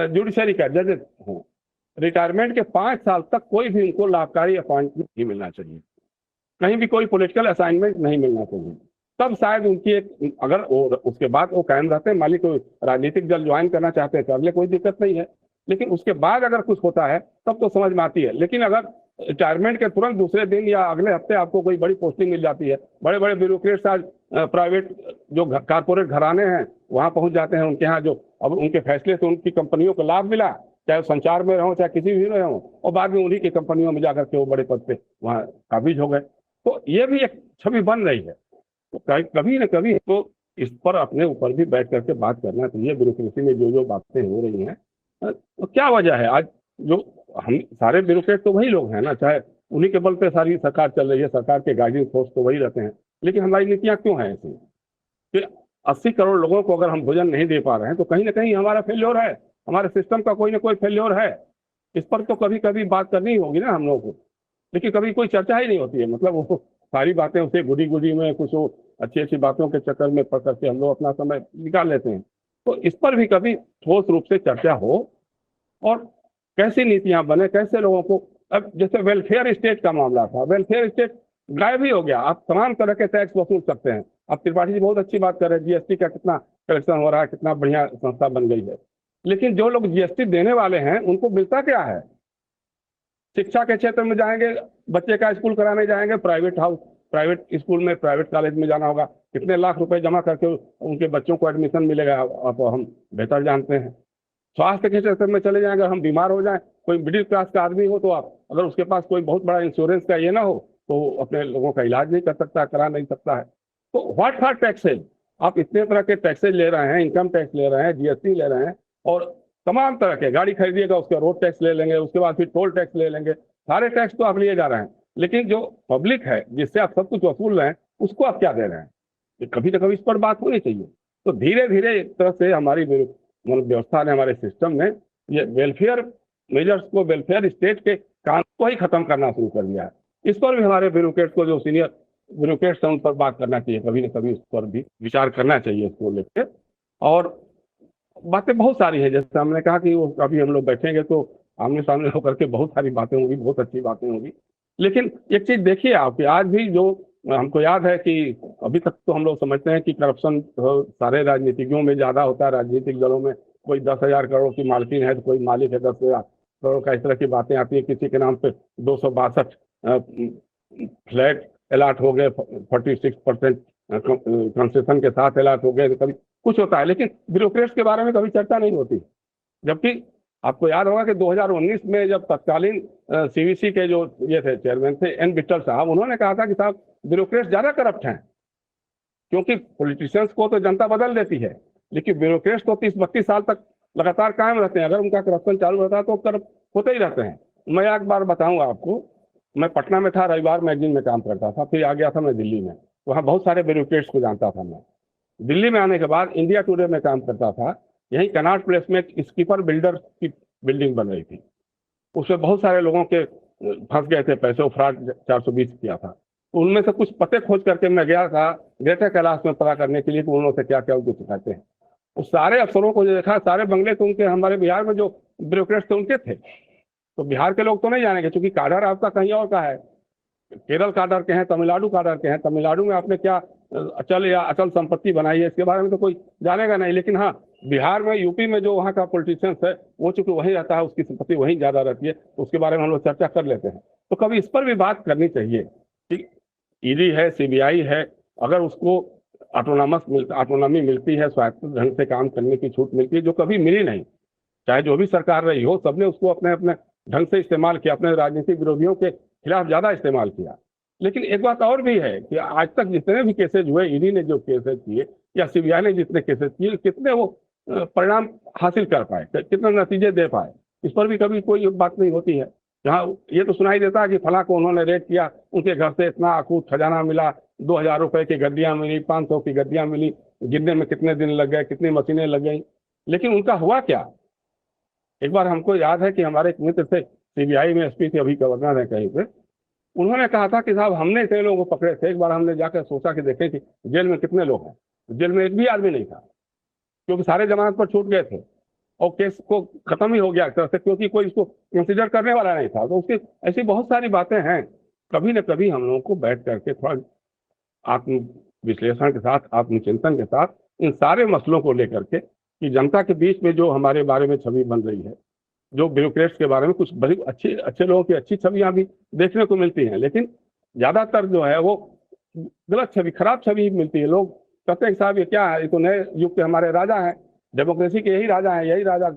जुडिशरी का जजेस हो, रिटायरमेंट के 5 साल तक कोई भी उनको लाभकारी अपॉइंटमेंट नहीं मिलना चाहिए, कहीं भी कोई पॉलिटिकल असाइनमेंट नहीं मिलना चाहिए। तब शायद उनकी एक, अगर उसके बाद वो कायम रहते हैं, मालिक कोई राजनीतिक दल ज्वाइन करना चाहते हैं कर ले, कोई दिक्कत नहीं है। लेकिन उसके बाद अगर कुछ होता है तब तो समझ में आती है। लेकिन अगर रिटायरमेंट के तुरंत दूसरे दिन या अगले हफ्ते आपको कोई बड़ी पोस्टिंग मिल जाती है, बड़े बड़े ब्यूरोक्रेट्स आज प्राइवेट जो कारपोरेट घराने हैं वहां पहुंच जाते हैं, उनके यहाँ जो अब उनके फैसले से उनकी कंपनियों को लाभ मिला, चाहे संचार में रहो चाहे किसी भी में रहो, और बाद में उन्हीं की कंपनियों में जाकर के वो बड़े पद पे वहाँ काबिज हो गए। तो ये भी एक छवि बन रही है। तो कभी न कभी तो इस पर अपने ऊपर भी बैठ करके बात करना चाहिए। ब्यूरोक्रेसी में जो बातें हो रही हैं, तो क्या वजह है? आज जो हम सारे ब्यूरोक्रेट तो वही लोग हैं ना, चाहे उन्हीं के बल पे सारी सरकार चल रही है, सरकार के गाइडिंग फोर्स तो वही रहते हैं, लेकिन हमारी नीतियां क्यों हैं ऐसी कि 80 करोड़ लोगों को अगर हम भोजन नहीं दे पा रहे हैं तो कहीं ना कहीं हमारा फेल्योर है, हमारे सिस्टम का कोई ना कोई फेल्योर है। इस पर तो कभी कभी बात करनी होगी ना हम लोगों को, लेकिन कभी कोई चर्चा ही नहीं होती है। मतलब वो सारी बातें उसे गुडी गुडी में कुछ अच्छी अच्छी बातों के चक्कर में पकड़ के हम लोग अपना समय निकाल लेते हैं। तो इस पर भी कभी ठोस रूप से चर्चा हो और कैसी नीतियां बने, कैसे लोगों को। अब जैसे वेलफेयर स्टेट का मामला था, वेलफेयर स्टेट गायब ही हो गया। आप तमाम तरह के टैक्स वसूल सकते हैं। अब त्रिपाठी जी बहुत अच्छी बात कर रहे हैं, जीएसटी का कितना कलेक्शन हो रहा है, कितना बढ़िया संस्था बन गई है, लेकिन जो लोग जीएसटी देने वाले हैं उनको मिलता क्या है? शिक्षा के क्षेत्र में जाएंगे, बच्चे का स्कूल कराने जाएंगे, प्राइवेट स्कूल में, प्राइवेट कॉलेज में जाना होगा, कितने लाख रुपए जमा करके उनके बच्चों को एडमिशन मिलेगा, अब हम बेहतर जानते हैं। स्वास्थ्य के क्षेत्र में चले जाएंगे, हम बीमार हो जाएं, कोई मिडिल क्लास का आदमी हो तो आप अगर उसके पास कोई बहुत बड़ा इंश्योरेंस का ये ना हो तो अपने लोगों का इलाज नहीं कर सकता, करा नहीं सकता है। तो व्हाट आर टैक्सेज? आप इतने तरह के टैक्सेज ले रहे हैं, इनकम टैक्स ले रहे हैं, जीएसटी ले रहे हैं, और तमाम तरह के गाड़ी खरीदिएगा उसका रोड टैक्स ले लेंगे, उसके बाद फिर टोल टैक्स ले लेंगे, सारे टैक्स तो आप लिए जा रहे हैं, लेकिन जो पब्लिक है जिससे आप सब कुछ वसूल रहे हैं उसको आप क्या दे रहे हैं? कभी ना कभी इस पर बात होनी चाहिए। तो धीरे धीरे एक तरह से हमारी व्यवस्था ने, हमारे सिस्टम ने ये वेलफेयर मेजर्स को, वेलफेयर स्टेट के काम को ही खत्म करना शुरू कर दिया है। इस पर भी हमारे ब्यूरोक्रेट को, जो सीनियर ब्यूरोक्रेट्स हैं, उन पर बात करना चाहिए, कभी न कभी उस पर भी विचार करना चाहिए इसको लेकर। और बातें बहुत सारी हैं, जैसे हमने कहा कि वो अभी हम लोग बैठेंगे तो आमने सामने होकर के बहुत सारी बातें होंगी, बहुत अच्छी बातें होंगी। लेकिन एक चीज देखिए आप कि आज भी जो हमको याद है कि अभी तक तो हम लोग समझते हैं कि करप्शन सारे राजनीतिज्ञों में ज्यादा होता है, राजनीतिक दलों में कोई 10,000 करोड़ की मालकिन है तो कोई मालिक है 10,000 करोड़ का, इस तरह की बातें आती है। किसी के नाम पे 262 फ्लैट अलाट हो गए, 46% कंसेशन के साथ अलाट हो गए, कभी कुछ होता है, लेकिन ब्यूरोक्रेट्स के बारे में कभी चर्चा नहीं होती। जबकि आपको याद होगा कि 2019 में जब तत्कालीन सीवीसी के जो ये थे चेयरमैन थे एन विट्ठल साहब, उन्होंने कहा था कि साहब ब्यूरोक्रेट्स ज्यादा करप्ट हैं, क्योंकि पॉलिटिशियंस को तो जनता बदल देती है, लेकिन ब्यूरोक्रेट्स तो 30-32 साल तक लगातार कायम रहते हैं। अगर उनका करप्शन चालू रहता है तो करप्ट होते ही रहते हैं। मैं एक बार बताऊंगा आपको, मैं पटना में था, रविवार मैगजीन में काम करता था, फिर आ गया था मैं दिल्ली में, वहाँ बहुत सारे ब्यूरोक्रेट्स को जानता था मैं। दिल्ली में आने के बाद इंडिया टुडे में काम करता था, यहीं कनॉट प्लेस में स्कीपर बिल्डर की बिल्डिंग बन रही थी, उसमें बहुत सारे लोगों के फंस गए थे पैसे, वो फ्रॉड 420 किया था। तो उनमें से कुछ पते खोज करके मैं गया था ग्रेटर कैलाश में पता करने के लिए कि उन्होंने क्या क्या उनको सिखाते हैं। उस सारे अफसरों को जो देखा, सारे बंगले तो उनके, हमारे बिहार में जो ब्यूरोक्रेट्स थे उनके थे। तो बिहार के लोग तो नहीं जानेंगे, क्योंकि काडर आपका कहीं और का है, केरल काडर के हैं, तमिलनाडु काडर के हैं। तमिलनाडु में आपने क्या अचल या अचल संपत्ति बनाई है, इसके बारे में तो कोई जानेगा नहीं। लेकिन हाँ, बिहार में, यूपी में जो वहाँ का पॉलिटिशियंस है वो चूंकि वहीं रहता है, उसकी संपत्ति वहीं ज्यादा रहती है, तो उसके बारे में हम लोग चर्चा कर लेते हैं। तो कभी इस पर भी बात करनी चाहिए कि ईडी है, सीबीआई है, अगर उसको ऑटोनॉमी मिलती है, स्वायत्त ढंग से काम करने की छूट मिलती है, जो कभी मिली नहीं, चाहे जो भी सरकार रही हो, सबने उसको अपने अपने ढंग से इस्तेमाल किया, अपने राजनीतिक विरोधियों के खिलाफ ज्यादा इस्तेमाल किया। लेकिन एक बात और भी है कि आज तक जितने भी केसेज हुए, ईडी ने जो केसेज किए या सीबीआई ने जितने केसेज किए, कितने वो परिणाम हासिल कर पाए, कितने नतीजे दे पाए, इस पर भी कभी कोई बात नहीं होती है। जहाँ ये तो सुनाई देता है कि फला को उन्होंने रेड किया, उनके घर से इतना अकूत खजाना मिला, 2,000 रुपए की गड्डियां मिली, 500 की गड्डियां मिली, गिनने में कितने दिन लग गए, कितनी मशीनें लग गई, लेकिन उनका हुआ क्या? एक बार हमको याद है कि हमारे एक मित्र थे, सीबीआई में एसपी थे, अभी गवर्नर है कहीं पे, उन्होंने कहा था कि साहब हमने इतने लोगों को पकड़े थे, एक बार हमने जाकर सोचा कि देखें कि जेल में कितने लोग हैं। जेल में एक भी आदमी नहीं था, क्योंकि सारे जमानत पर छूट गए थे और केस को खत्म ही हो गया एक तरह से, क्योंकि कोई इसको कंसिडर करने वाला नहीं था। तो उसकी ऐसी बहुत सारी बातें हैं। कभी न कभी हम लोगों को बैठ करके थोड़ा आत्म विश्लेषण के साथ, आत्मचिंतन के साथ इन सारे मसलों को लेकर के, कि जनता के बीच में जो हमारे बारे में छवि बन रही है, जो ब्यूरोक्रेट्स के बारे में कुछ बड़ी अच्छे लोगों की अच्छी छवियां भी देखने को मिलती हैं, लेकिन ज्यादातर जो है वो गलत छवि, खराब छवि मिलती है। लोग कहते हैं साहब ये क्या है, ये तो नए युग के हमारे राजा हैं, डेमोक्रेसी के यही राजा हैं, यही राजा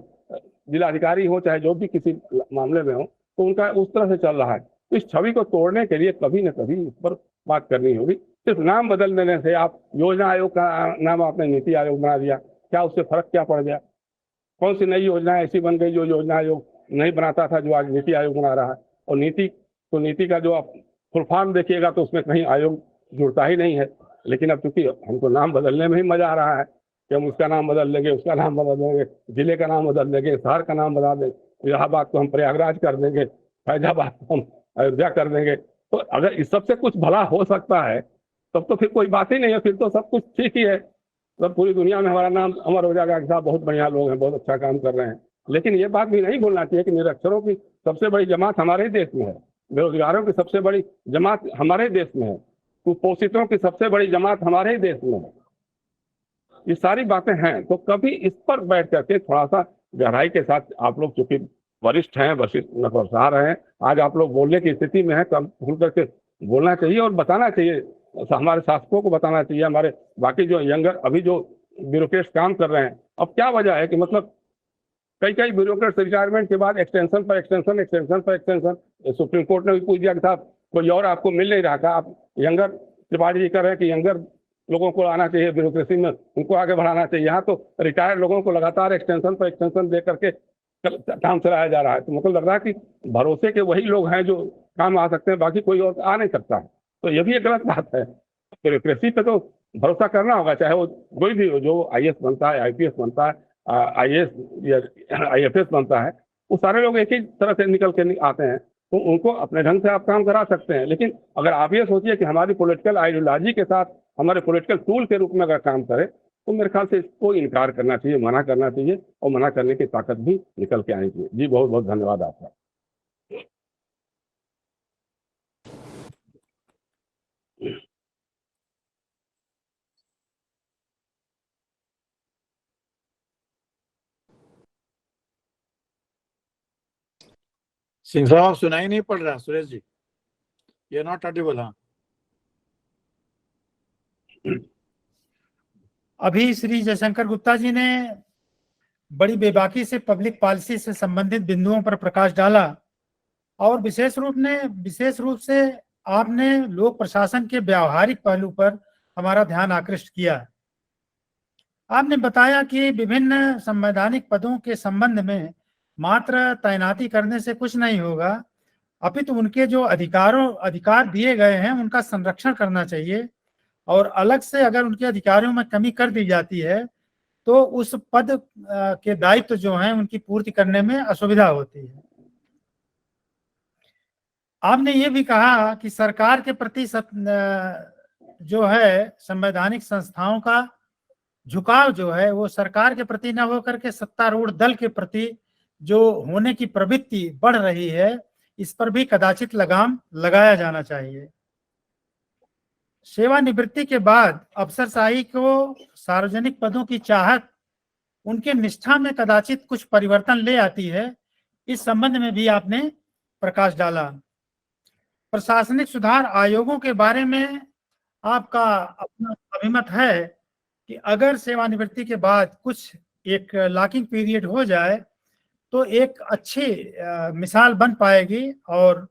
जिलाधिकारी हो चाहे जो भी किसी मामले में हो, तो उनका उस तरह से चल रहा है। तो इस छवि को तोड़ने के लिए कभी न कभी इस पर बात करनी होगी। सिर्फ नाम बदल देने से, आप योजना आयोग का नाम आपने नीति आयोग बना दिया, क्या उससे फर्क क्या पड़ गया? कौन सी नई योजना ऐसी बन गई जो योजना आयोग नहीं बनाता था, जो आज नीति आयोग बना रहा है? और नीति का जो आप फुल फॉर्म देखिएगा तो उसमें कहीं आयोग जुड़ता ही नहीं है। लेकिन अब चूंकि हमको नाम बदलने में ही मजा आ रहा है कि हम उसका नाम बदल देंगे, उसका नाम बदल देंगे, जिले का नाम बदल देंगे, शहर का नाम बदल देंगे, इलाहाबाद को हम प्रयागराज कर देंगे, फैजाबाद को हम अयोध्या कर देंगे। तो अगर इस सबसे कुछ भला हो सकता है तब तो फिर कोई बात ही नहीं है, फिर तो सब कुछ ठीक ही है। सब पूरी दुनिया में हमारा नाम अमर हो जाएगा कि साहब बहुत बढ़िया लोग हैं, बहुत अच्छा काम कर रहे हैं। लेकिन ये बात भी नहीं भूलना चाहिए कि निरक्षरों की सबसे बड़ी जमात हमारे देश में है, बेरोजगारों की सबसे बड़ी जमात हमारे देश में है, कुपोषितों की सबसे बड़ी जमात हमारे देश में है। ये सारी बातें हैं, तो कभी इस पर बैठ करके थोड़ा सा गहराई के साथ, आप लोग चूंकि वरिष्ठ हैं, नफरसार हैं, आज आप लोग बोलने की स्थिति में है, कम खुल करके बोलना चाहिए और बताना चाहिए, हमारे शासकों को बताना चाहिए, हमारे बाकी जो यंगर अभी जो ब्यूरोक्रेट्स काम कर रहे हैं। अब क्या वजह है कि मतलब कई ब्यूरोक्रेट्स रिटायरमेंट के बाद एक्सटेंशन पर एक्सटेंशन, सुप्रीम कोर्ट ने भी पूछ दिया कि साहब कोई और आपको मिल नहीं रहा था, आप यंगर त्रिपाठी जी कर रहे हैं कि यंगर लोगों को आना चाहिए ब्यूरोक्रेसी में, उनको आगे बढ़ाना चाहिए। यहाँ तो रिटायर्ड लोगों को लगातार एक्सटेंशन पर एक्सटेंशन दे करके काम चलाया जा रहा है। तो मतलब लग रहा है कि भरोसे के वही लोग हैं जो काम आ सकते हैं, बाकी कोई और आ नहीं सकता है। तो ये भी एक गलत बात है। ब्यूरोक्रेसी पे तो भरोसा करना होगा, चाहे वो कोई भी हो, जो IAS बनता है, IPS बनता है, IAS या IFS बनता है, वो सारे लोग एक ही तरह से निकल के आते हैं, तो उनको अपने ढंग से आप काम करा सकते हैं। लेकिन अगर आप ये सोचिए कि हमारी पॉलिटिकल आइडियोलॉजी के साथ हमारे पॉलिटिकल टूल के रूप में अगर काम करे, तो मेरे ख्याल से इसको इनकार करना चाहिए, मना करना चाहिए, और मना करने की ताकत भी निकल के आनी चाहिए। जी बहुत बहुत धन्यवाद आपका। सिंह साहब सुनाई नहीं पड़ रहा सुरेश जी, ये नॉट ऑडिबल। हाँ, अभी श्री जयशंकर गुप्ता जी ने बड़ी बेबाकी से पब्लिक पॉलिसी से संबंधित बिंदुओं पर प्रकाश डाला, और विशेष रूप से आपने लोक प्रशासन के व्यावहारिक पहलू पर हमारा ध्यान आकृष्ट किया। आपने बताया कि विभिन्न संवैधानिक पदों के संबंध में मात्र तैनाती करने से कुछ नहीं होगा, अपितु उनके जो अधिकार दिए गए हैं उनका संरक्षण करना चाहिए, और अलग से अगर उनके अधिकारों में कमी कर दी जाती है तो उस पद के दायित्व जो हैं उनकी पूर्ति करने में असुविधा होती है। आपने ये भी कहा कि सरकार के प्रति जो है संवैधानिक संस्थाओं का झुकाव जो है वो सरकार के प्रति न होकर के सत्तारूढ़ दल के प्रति जो होने की प्रवृत्ति बढ़ रही है, इस पर भी कदाचित लगाम लगाया जाना चाहिए। सेवानिवृत्ति के बाद अफसरशाही को सार्वजनिक पदों की चाहत उनके निष्ठा में कदाचित कुछ परिवर्तन ले आती है, इस संबंध में भी आपने प्रकाश डाला। प्रशासनिक सुधार आयोगों के बारे में आपका अपना अभिमत है कि अगर सेवानिवृत्ति के बाद कुछ एक लॉकिंग पीरियड हो जाए तो एक अच्छी मिसाल बन पाएगी, और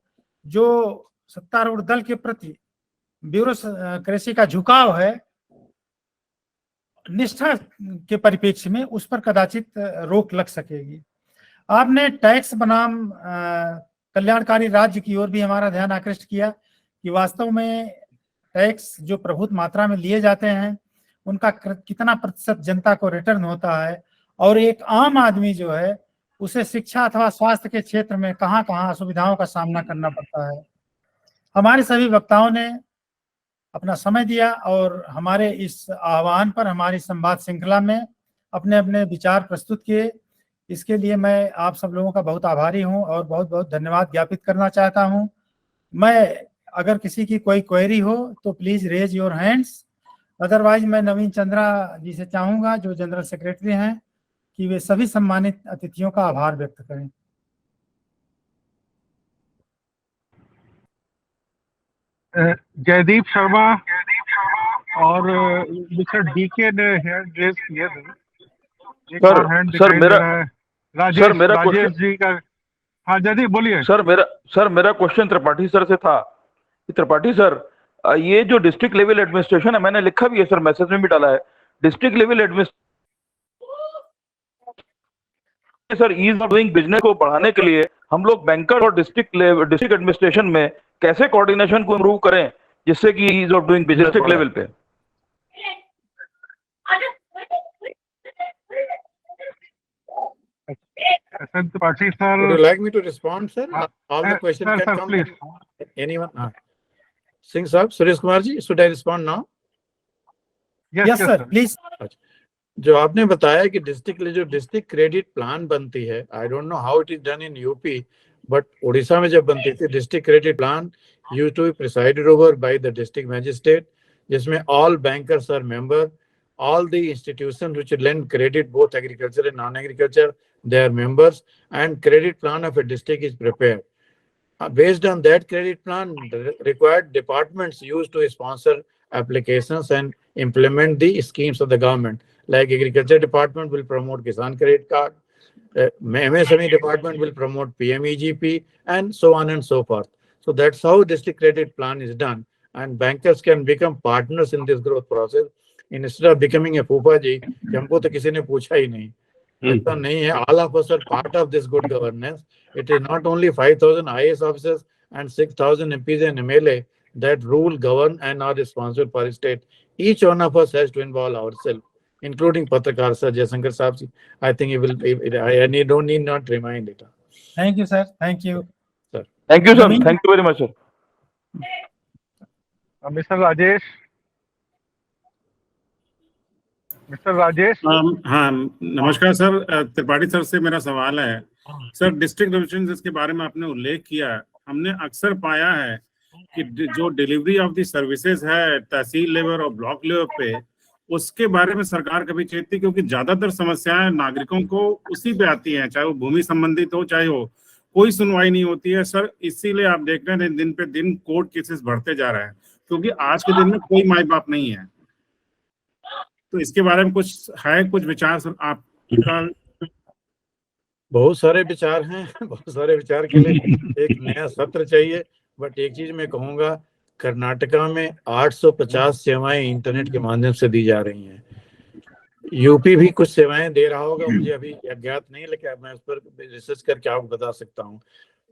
जो सत्तारूढ़ दल के प्रति ब्यूरोक्रेसी का झुकाव है निष्ठा के परिप्रेक्ष्य में, उस पर कदाचित रोक लग सकेगी। आपने टैक्स बनाम कल्याणकारी राज्य की ओर भी हमारा ध्यान आकृष्ट किया कि वास्तव में टैक्स जो प्रभुत मात्रा में लिए जाते हैं उनका कितना प्रतिशत जनता को रिटर्न होता है, और एक आम आदमी जो है उसे शिक्षा अथवा स्वास्थ्य के क्षेत्र में कहाँ कहाँ असुविधाओं का सामना करना पड़ता है। हमारे सभी वक्ताओं ने अपना समय दिया और हमारे इस आह्वान पर हमारी संवाद श्रृंखला में अपने अपने विचार प्रस्तुत किए। इसके लिए मैं आप सब लोगों का बहुत आभारी हूं और बहुत बहुत धन्यवाद ज्ञापित करना चाहता हूं। मैं अगर किसी की कोई क्वेरी हो तो please raise your hands, otherwise मैं नवीन चंद्रा जी से चाहूंगा जो जनरल सेक्रेटरी हैं कि वे सभी सम्मानित अतिथियों का आभार व्यक्त करें। जयदीप शर्मा और मिस्टर DK ने हैंड रेज किए थे। सर राजेश जी का। हाँ जयदीप बोलिए। सर मेरा क्वेश्चन त्रिपाठी सर से था। त्रिपाठी सर, ये जो डिस्ट्रिक्ट लेवल एडमिनिस्ट्रेशन है, मैंने लिखा भी है सर, मैसेज में भी डाला है, district level administration sir ease of doing business को बढ़ाने के लिए हम लोग बैंकर और डिस्ट्रिक्ट एडमिनिस्ट्रेशन में कैसे कोऑर्डिनेशन को इम्प्रूव करें जिससे कि ease of doing business district level पे। Tripathi sir, would you like me to respond, sir? All the questions sir, can sir, come please. from anyone. Singh Sahab, Suresh Kumar ji, should I respond now? Yes sir, please. जो आपने बताया कि district credit plan बनती है, I don't know how it is done in UP, but Orissa में जब बनती थी district credit plan used to be presided over by the district magistrate, जिसमें all bankers are member, all the institutions which lend credit, both agriculture and non-agriculture, they are members, and credit plan of a district is prepared. Based on that credit plan, required departments used to sponsor applications and implement the schemes of the government. Like agriculture department will promote Kisan Credit Card, MSME department will promote PMEGP, and so on and so forth. So that's how district credit plan is done, and bankers can become partners in this growth process. Instead of becoming a फूफा जी, हमको तो किसी ने पूछा ही नहीं, ऐसा नहीं है. All of us are part of this good governance. It is not only 5,000 IAS officers and 6,000 MPs and MLA that rule, govern, and are responsible for the state. Each one of us has to involve ourselves, including Patrakar sir, Jaishankar Saab. I think he will. I need not remind it. Thank you sir. Thank you. Sir. Thank you sir. Thank you very much sir. Mister Rajesh, हाँ नमस्कार sir. Tripathi sir से मेरा सवाल है sir, district division जिसके बारे में आपने उल्लेख किया, हमने अक्सर पाया है कि जो डिलीवरी ऑफ द सर्विसेज है तहसील लेवल और ब्लॉक लेवल पे, उसके बारे में सरकार कभी चेतती, क्योंकि ज्यादातर समस्याएं नागरिकों को उसी पे आती हैं, चाहे वो भूमि संबंधित हो चाहे हो, कोई सुनवाई नहीं होती है सर। इसीलिए आप देख रहे हैं दिन पे दिन कोर्ट केसेस बढ़ते जा रहे हैं, क्योंकि आज के दिन में कोई माई बाप नहीं है। तो इसके बारे में कुछ विचार सर आपका? बहुत सारे विचार हैं, बहुत सारे विचार के लिए एक नया सत्र चाहिए। बट एक चीज मैं कहूंगा, कर्नाटका में 850 सेवाएं इंटरनेट के माध्यम से दी जा रही हैं। यूपी भी कुछ सेवाएं दे रहा होगा, मुझे अभी अज्ञात नहीं, लेकिन मैं उस पर रिसर्च करके आपको बता सकता हूं।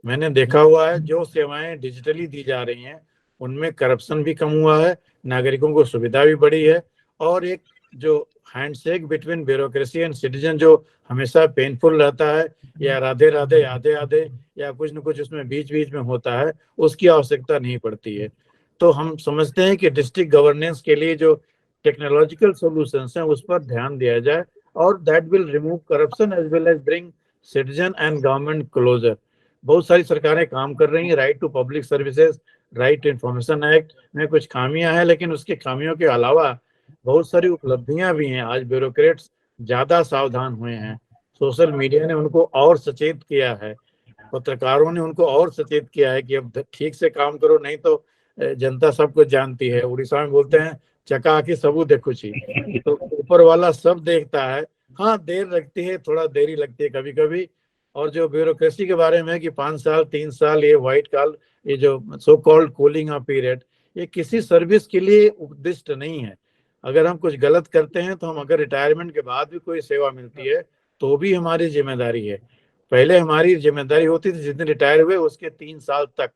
मैंने देखा हुआ है जो सेवाएं डिजिटली दी जा रही हैं उनमें करप्शन भी कम हुआ है, नागरिकों को सुविधा भी बढ़ी है, और एक जो handshake between bureaucracy and citizen जो हमेशा पेनफुल रहता है, या राधे राधे आधे आधे या कुछ न कुछ उसमें बीच बीच में होता है, उसकी आवश्यकता नहीं पड़ती है। तो हम समझते हैं कि डिस्ट्रिक्ट गवर्नेंस के लिए जो टेक्नोलॉजिकल सॉल्यूशंस हैं उस पर ध्यान दिया जाए, और that will remove corruption as well as bring citizen and government closer. बहुत सारी सरकारें काम कर रही हैं। Right to public services, right to information act में कुछ खामियां हैं, लेकिन उसके खामियों के अलावा बहुत सारी उपलब्धियां भी हैं। आज ब्यूरोक्रेट्स ज्यादा सावधान हुए हैं, सोशल मीडिया ने उनको और सचेत किया है, पत्रकारों ने उनको और सचेत किया है कि अब ठीक से काम करो, नहीं तो जनता सब कुछ जानती है। उड़ीसा में बोलते हैं चका आके सबू देखो छी, तो ऊपर वाला सब देखता है। हाँ देर लगती है, थोड़ा देरी लगती है कभी कभी। और जो ब्यूरोक्रेसी के बारे में कि 5 साल 3 साल ये व्हाइट कॉल, ये जो so called cooling of period, ये किसी सर्विस के लिए उद्दिष्ट नहीं है। अगर हम कुछ गलत करते हैं तो हम अगर रिटायरमेंट के बाद भी कोई सेवा मिलती है तो भी हमारी जिम्मेदारी है। पहले हमारी जिम्मेदारी होती थी जितने रिटायर हुए उसके 3 साल तक,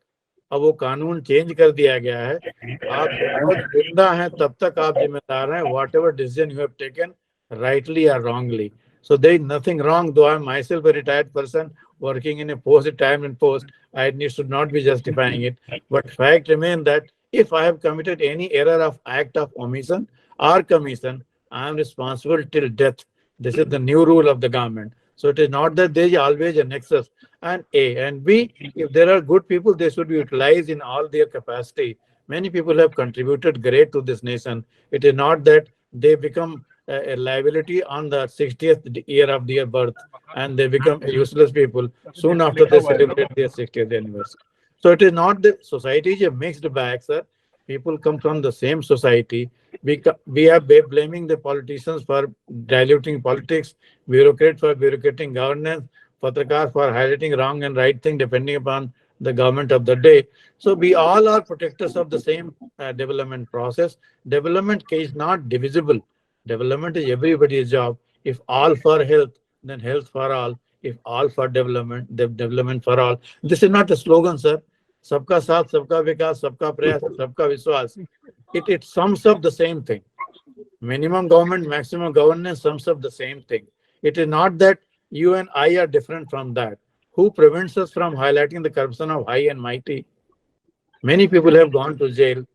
अब वो कानून चेंज कर दिया गया है। आप जब जिंदा हैं तब तक आप जिम्मेदार हैं, what ever decision you have taken rightly और wrongly. So there is nothing wrong, though I am myself a retired person working in a post-retirement post. I should not be justifying it. But fact remains that if I have committed any error of act of omission or commission, I am responsible till death. This is the new rule of the government. So it is not that there is always a nexus. And A and B, if there are good people, they should be utilized in all their capacity. Many people have contributed great to this nation. It is not that they become a liability on the 60th year of their birth and they become useless people soon after they celebrate their 60th anniversary. So it is not that society is a mixed bag, sir. People come from the same society. We are blaming the politicians for diluting politics, bureaucrats for bureaucratic governance, Patrakar for highlighting wrong and right thing depending upon the government of the day. So we all are protectors of the same development process. Development is not divisible. Development is everybody's job. If all for health, then health for all. If all for development, then development for all. This is not a slogan, sir. Sabka saath, sabka vikas, sabka prayas, sabka vishwas. It sums up the same thing. Minimum government, maximum governance sums up the same thing. It is not that you and I are different from that. Who prevents us from highlighting the corruption of high and mighty? Many people have gone to jail.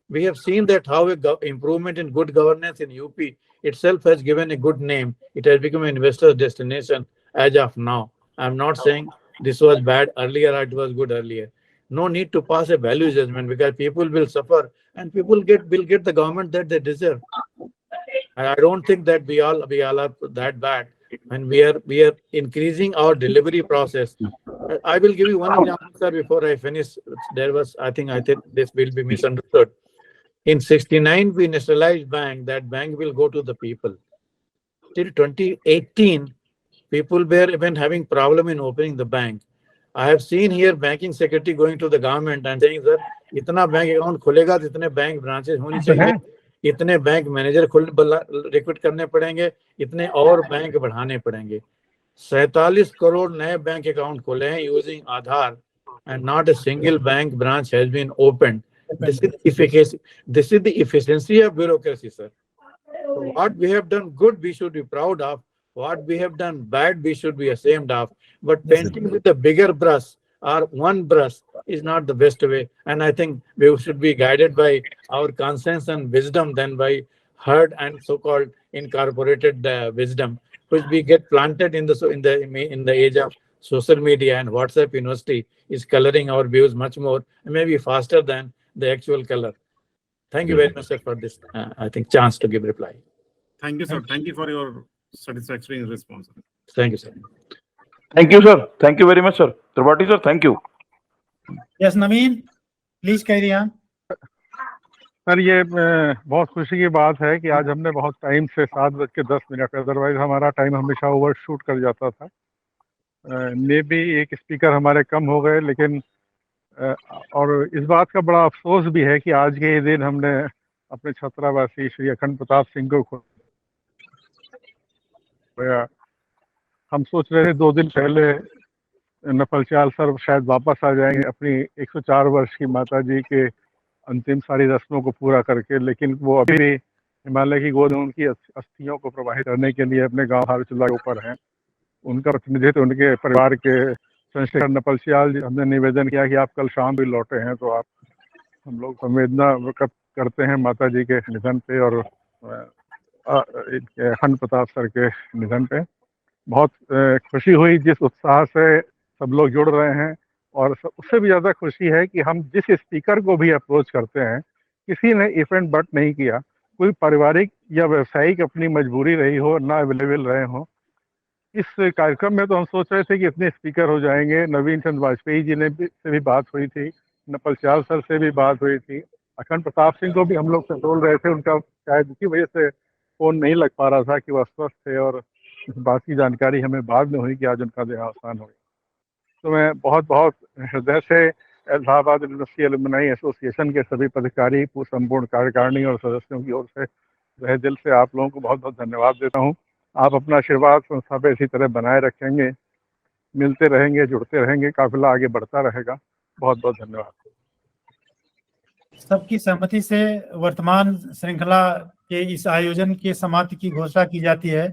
We have seen that how improvement in good governance in UP itself has given a good name. It has become an investor's destination as of now. I'm not saying this was bad earlier or it was good earlier. No need to pass a value judgment because people will suffer and people will get the government that they deserve. I don't think that we all are that bad. And we are increasing our delivery process. I will give you one example, sir, before I finish. I think this will be misunderstood. In 69, we nationalized bank. That bank will go to the people. Till 2018, people were even having problem in opening the bank. I have seen here banking secretary going to the government and saying, sir, itna bank account खुलेगा तो इतने bank branches होनी चाहिए, इतने bank manager recruit करने पड़ेंगे, इतने और बैंक बढ़ाने पड़ेंगे. 47 करोड़ नए बैंक अकाउंट खोले हैं using Aadhaar and not a single bank branch has been opened. This is the efficiency of bureaucracy, sir. So what we have done good, we should be proud of. What we have done bad, we should be ashamed of. But painting with a bigger brush or one brush is not the best way. And I think we should be guided by our conscience and wisdom than by herd and so-called incorporated wisdom, which we get planted in the age of social media, and WhatsApp University is coloring our views much more, maybe faster than the actual color. Thank you very much, sir, for this, I think, chance to give reply. Thank you, sir. Thank you for your satisfactory response. Thank you, sir. Thank you, sir. Thank you very much, sir. Tripathi, sir, thank you. Yes, Naveen, please carry on. Sir ये बहुत खुशी की बात है कि आज हमने बहुत टाइम से 7:10, अदरवाइज हमारा टाइम हमेशा ओवर शूट कर जाता था. मे भी एक स्पीकर हमारे कम हो गए, लेकिन और इस बात का बड़ा अफसोस भी है कि आज के दिन हमने अपने छत्रावासी श्री अखंड प्रताप सिंह को खोया. हम सोच रहे थे 2 दिन पहले नपलचाल सर शायद वापस आ जाएंगे अपनी 104 वर्ष की माता जी के अंतिम सारी रस्मों को पूरा करके, लेकिन वो अभी भी हिमालय की गोद में उनकी अस्थियों को प्रवाहित करने के लिए अपने गांव हारचुला के ऊपर हैं. उनका प्रतिनिधित्व उनके परिवार के चंद्रशेखर नपलचाल जी, हमने निवेदन किया कि आप कल शाम भी लौटे हैं तो हम लोग संवेदना व्यक्त करते हैं माता जी के निधन पे और अखंड प्रताप सर के निधन पे. बहुत खुशी हुई जिस उत्साह से सब लोग जुड़ रहे हैं, और उससे भी ज़्यादा खुशी है कि हम जिस स्पीकर को भी अप्रोच करते हैं, किसी ने इफेंट बट नहीं किया. कोई पारिवारिक या व्यवसायिक अपनी मजबूरी रही हो, ना अवेलेबल रहे हो. इस कार्यक्रम में तो हम सोच रहे थे कि इतने स्पीकर हो जाएंगे. नवीन चंद्र वाजपेयी जी से भी बात हुई थी, नपलचाल सर से भी बात हुई थी, अखंड प्रताप सिंह को भी हम लोग टटोल रहे थे. उनका शायद इसी वजह से फोन नहीं लग पा रहा था कि वो अस्वस्थ थे, और इस बात की जानकारी हमें बाद में हुई कि आज उनका देहावसान हो गया. तो मैं बहुत बहुत हृदय से इलाहाबाद यूनिवर्सिटी एलुमनाई एसोसिएशन के सभी पदाधिकारी, संपूर्ण कार्यकारिणी और सदस्यों की ओर से तहे दिल से आप लोगों को बहुत बहुत धन्यवाद देता हूं. आप अपना आशीर्वाद संस्था पे इसी तरह बनाए रखेंगे, मिलते रहेंगे, जुड़ते रहेंगे, काफिला आगे बढ़ता रहेगा. बहुत बहुत धन्यवाद. सबकी सहमति से वर्तमान श्रृंखला के इस आयोजन के समाप्ति की घोषणा की जाती है.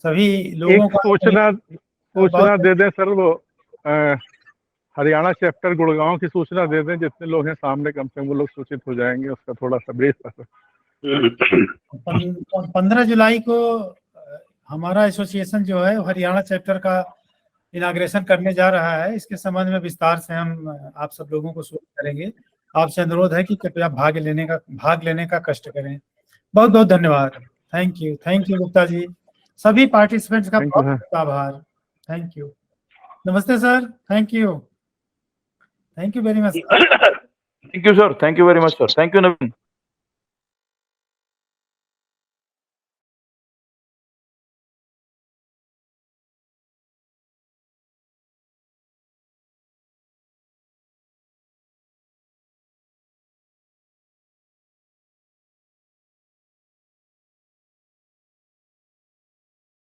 सभी लोगों को सूचना दे दें सर, वो हरियाणा चैप्टर गुड़गांव की सूचना दे दें. जितने लोग हैं सामने, कम से कम वो लोग सूचित हो जाएंगे. उसका थोड़ा सा ब्रीफ कर. 15 जुलाई को हमारा एसोसिएशन जो है हरियाणा चैप्टर का इनाग्रेशन करने जा रहा है. इसके संबंध में विस्तार से हम आप सब लोगों को सूचित करेंगे. आपसे अनुरोध है कि कृपया भाग लेने का कष्ट करें. बहुत बहुत धन्यवाद. Thank you Gupta ji. सभी पार्टिसिपेंट्स का बहुत बहुत आभार. Thank you. नमस्ते sir. Thank you very much. Thank you sir, thank you very much sir, thank you Naveen.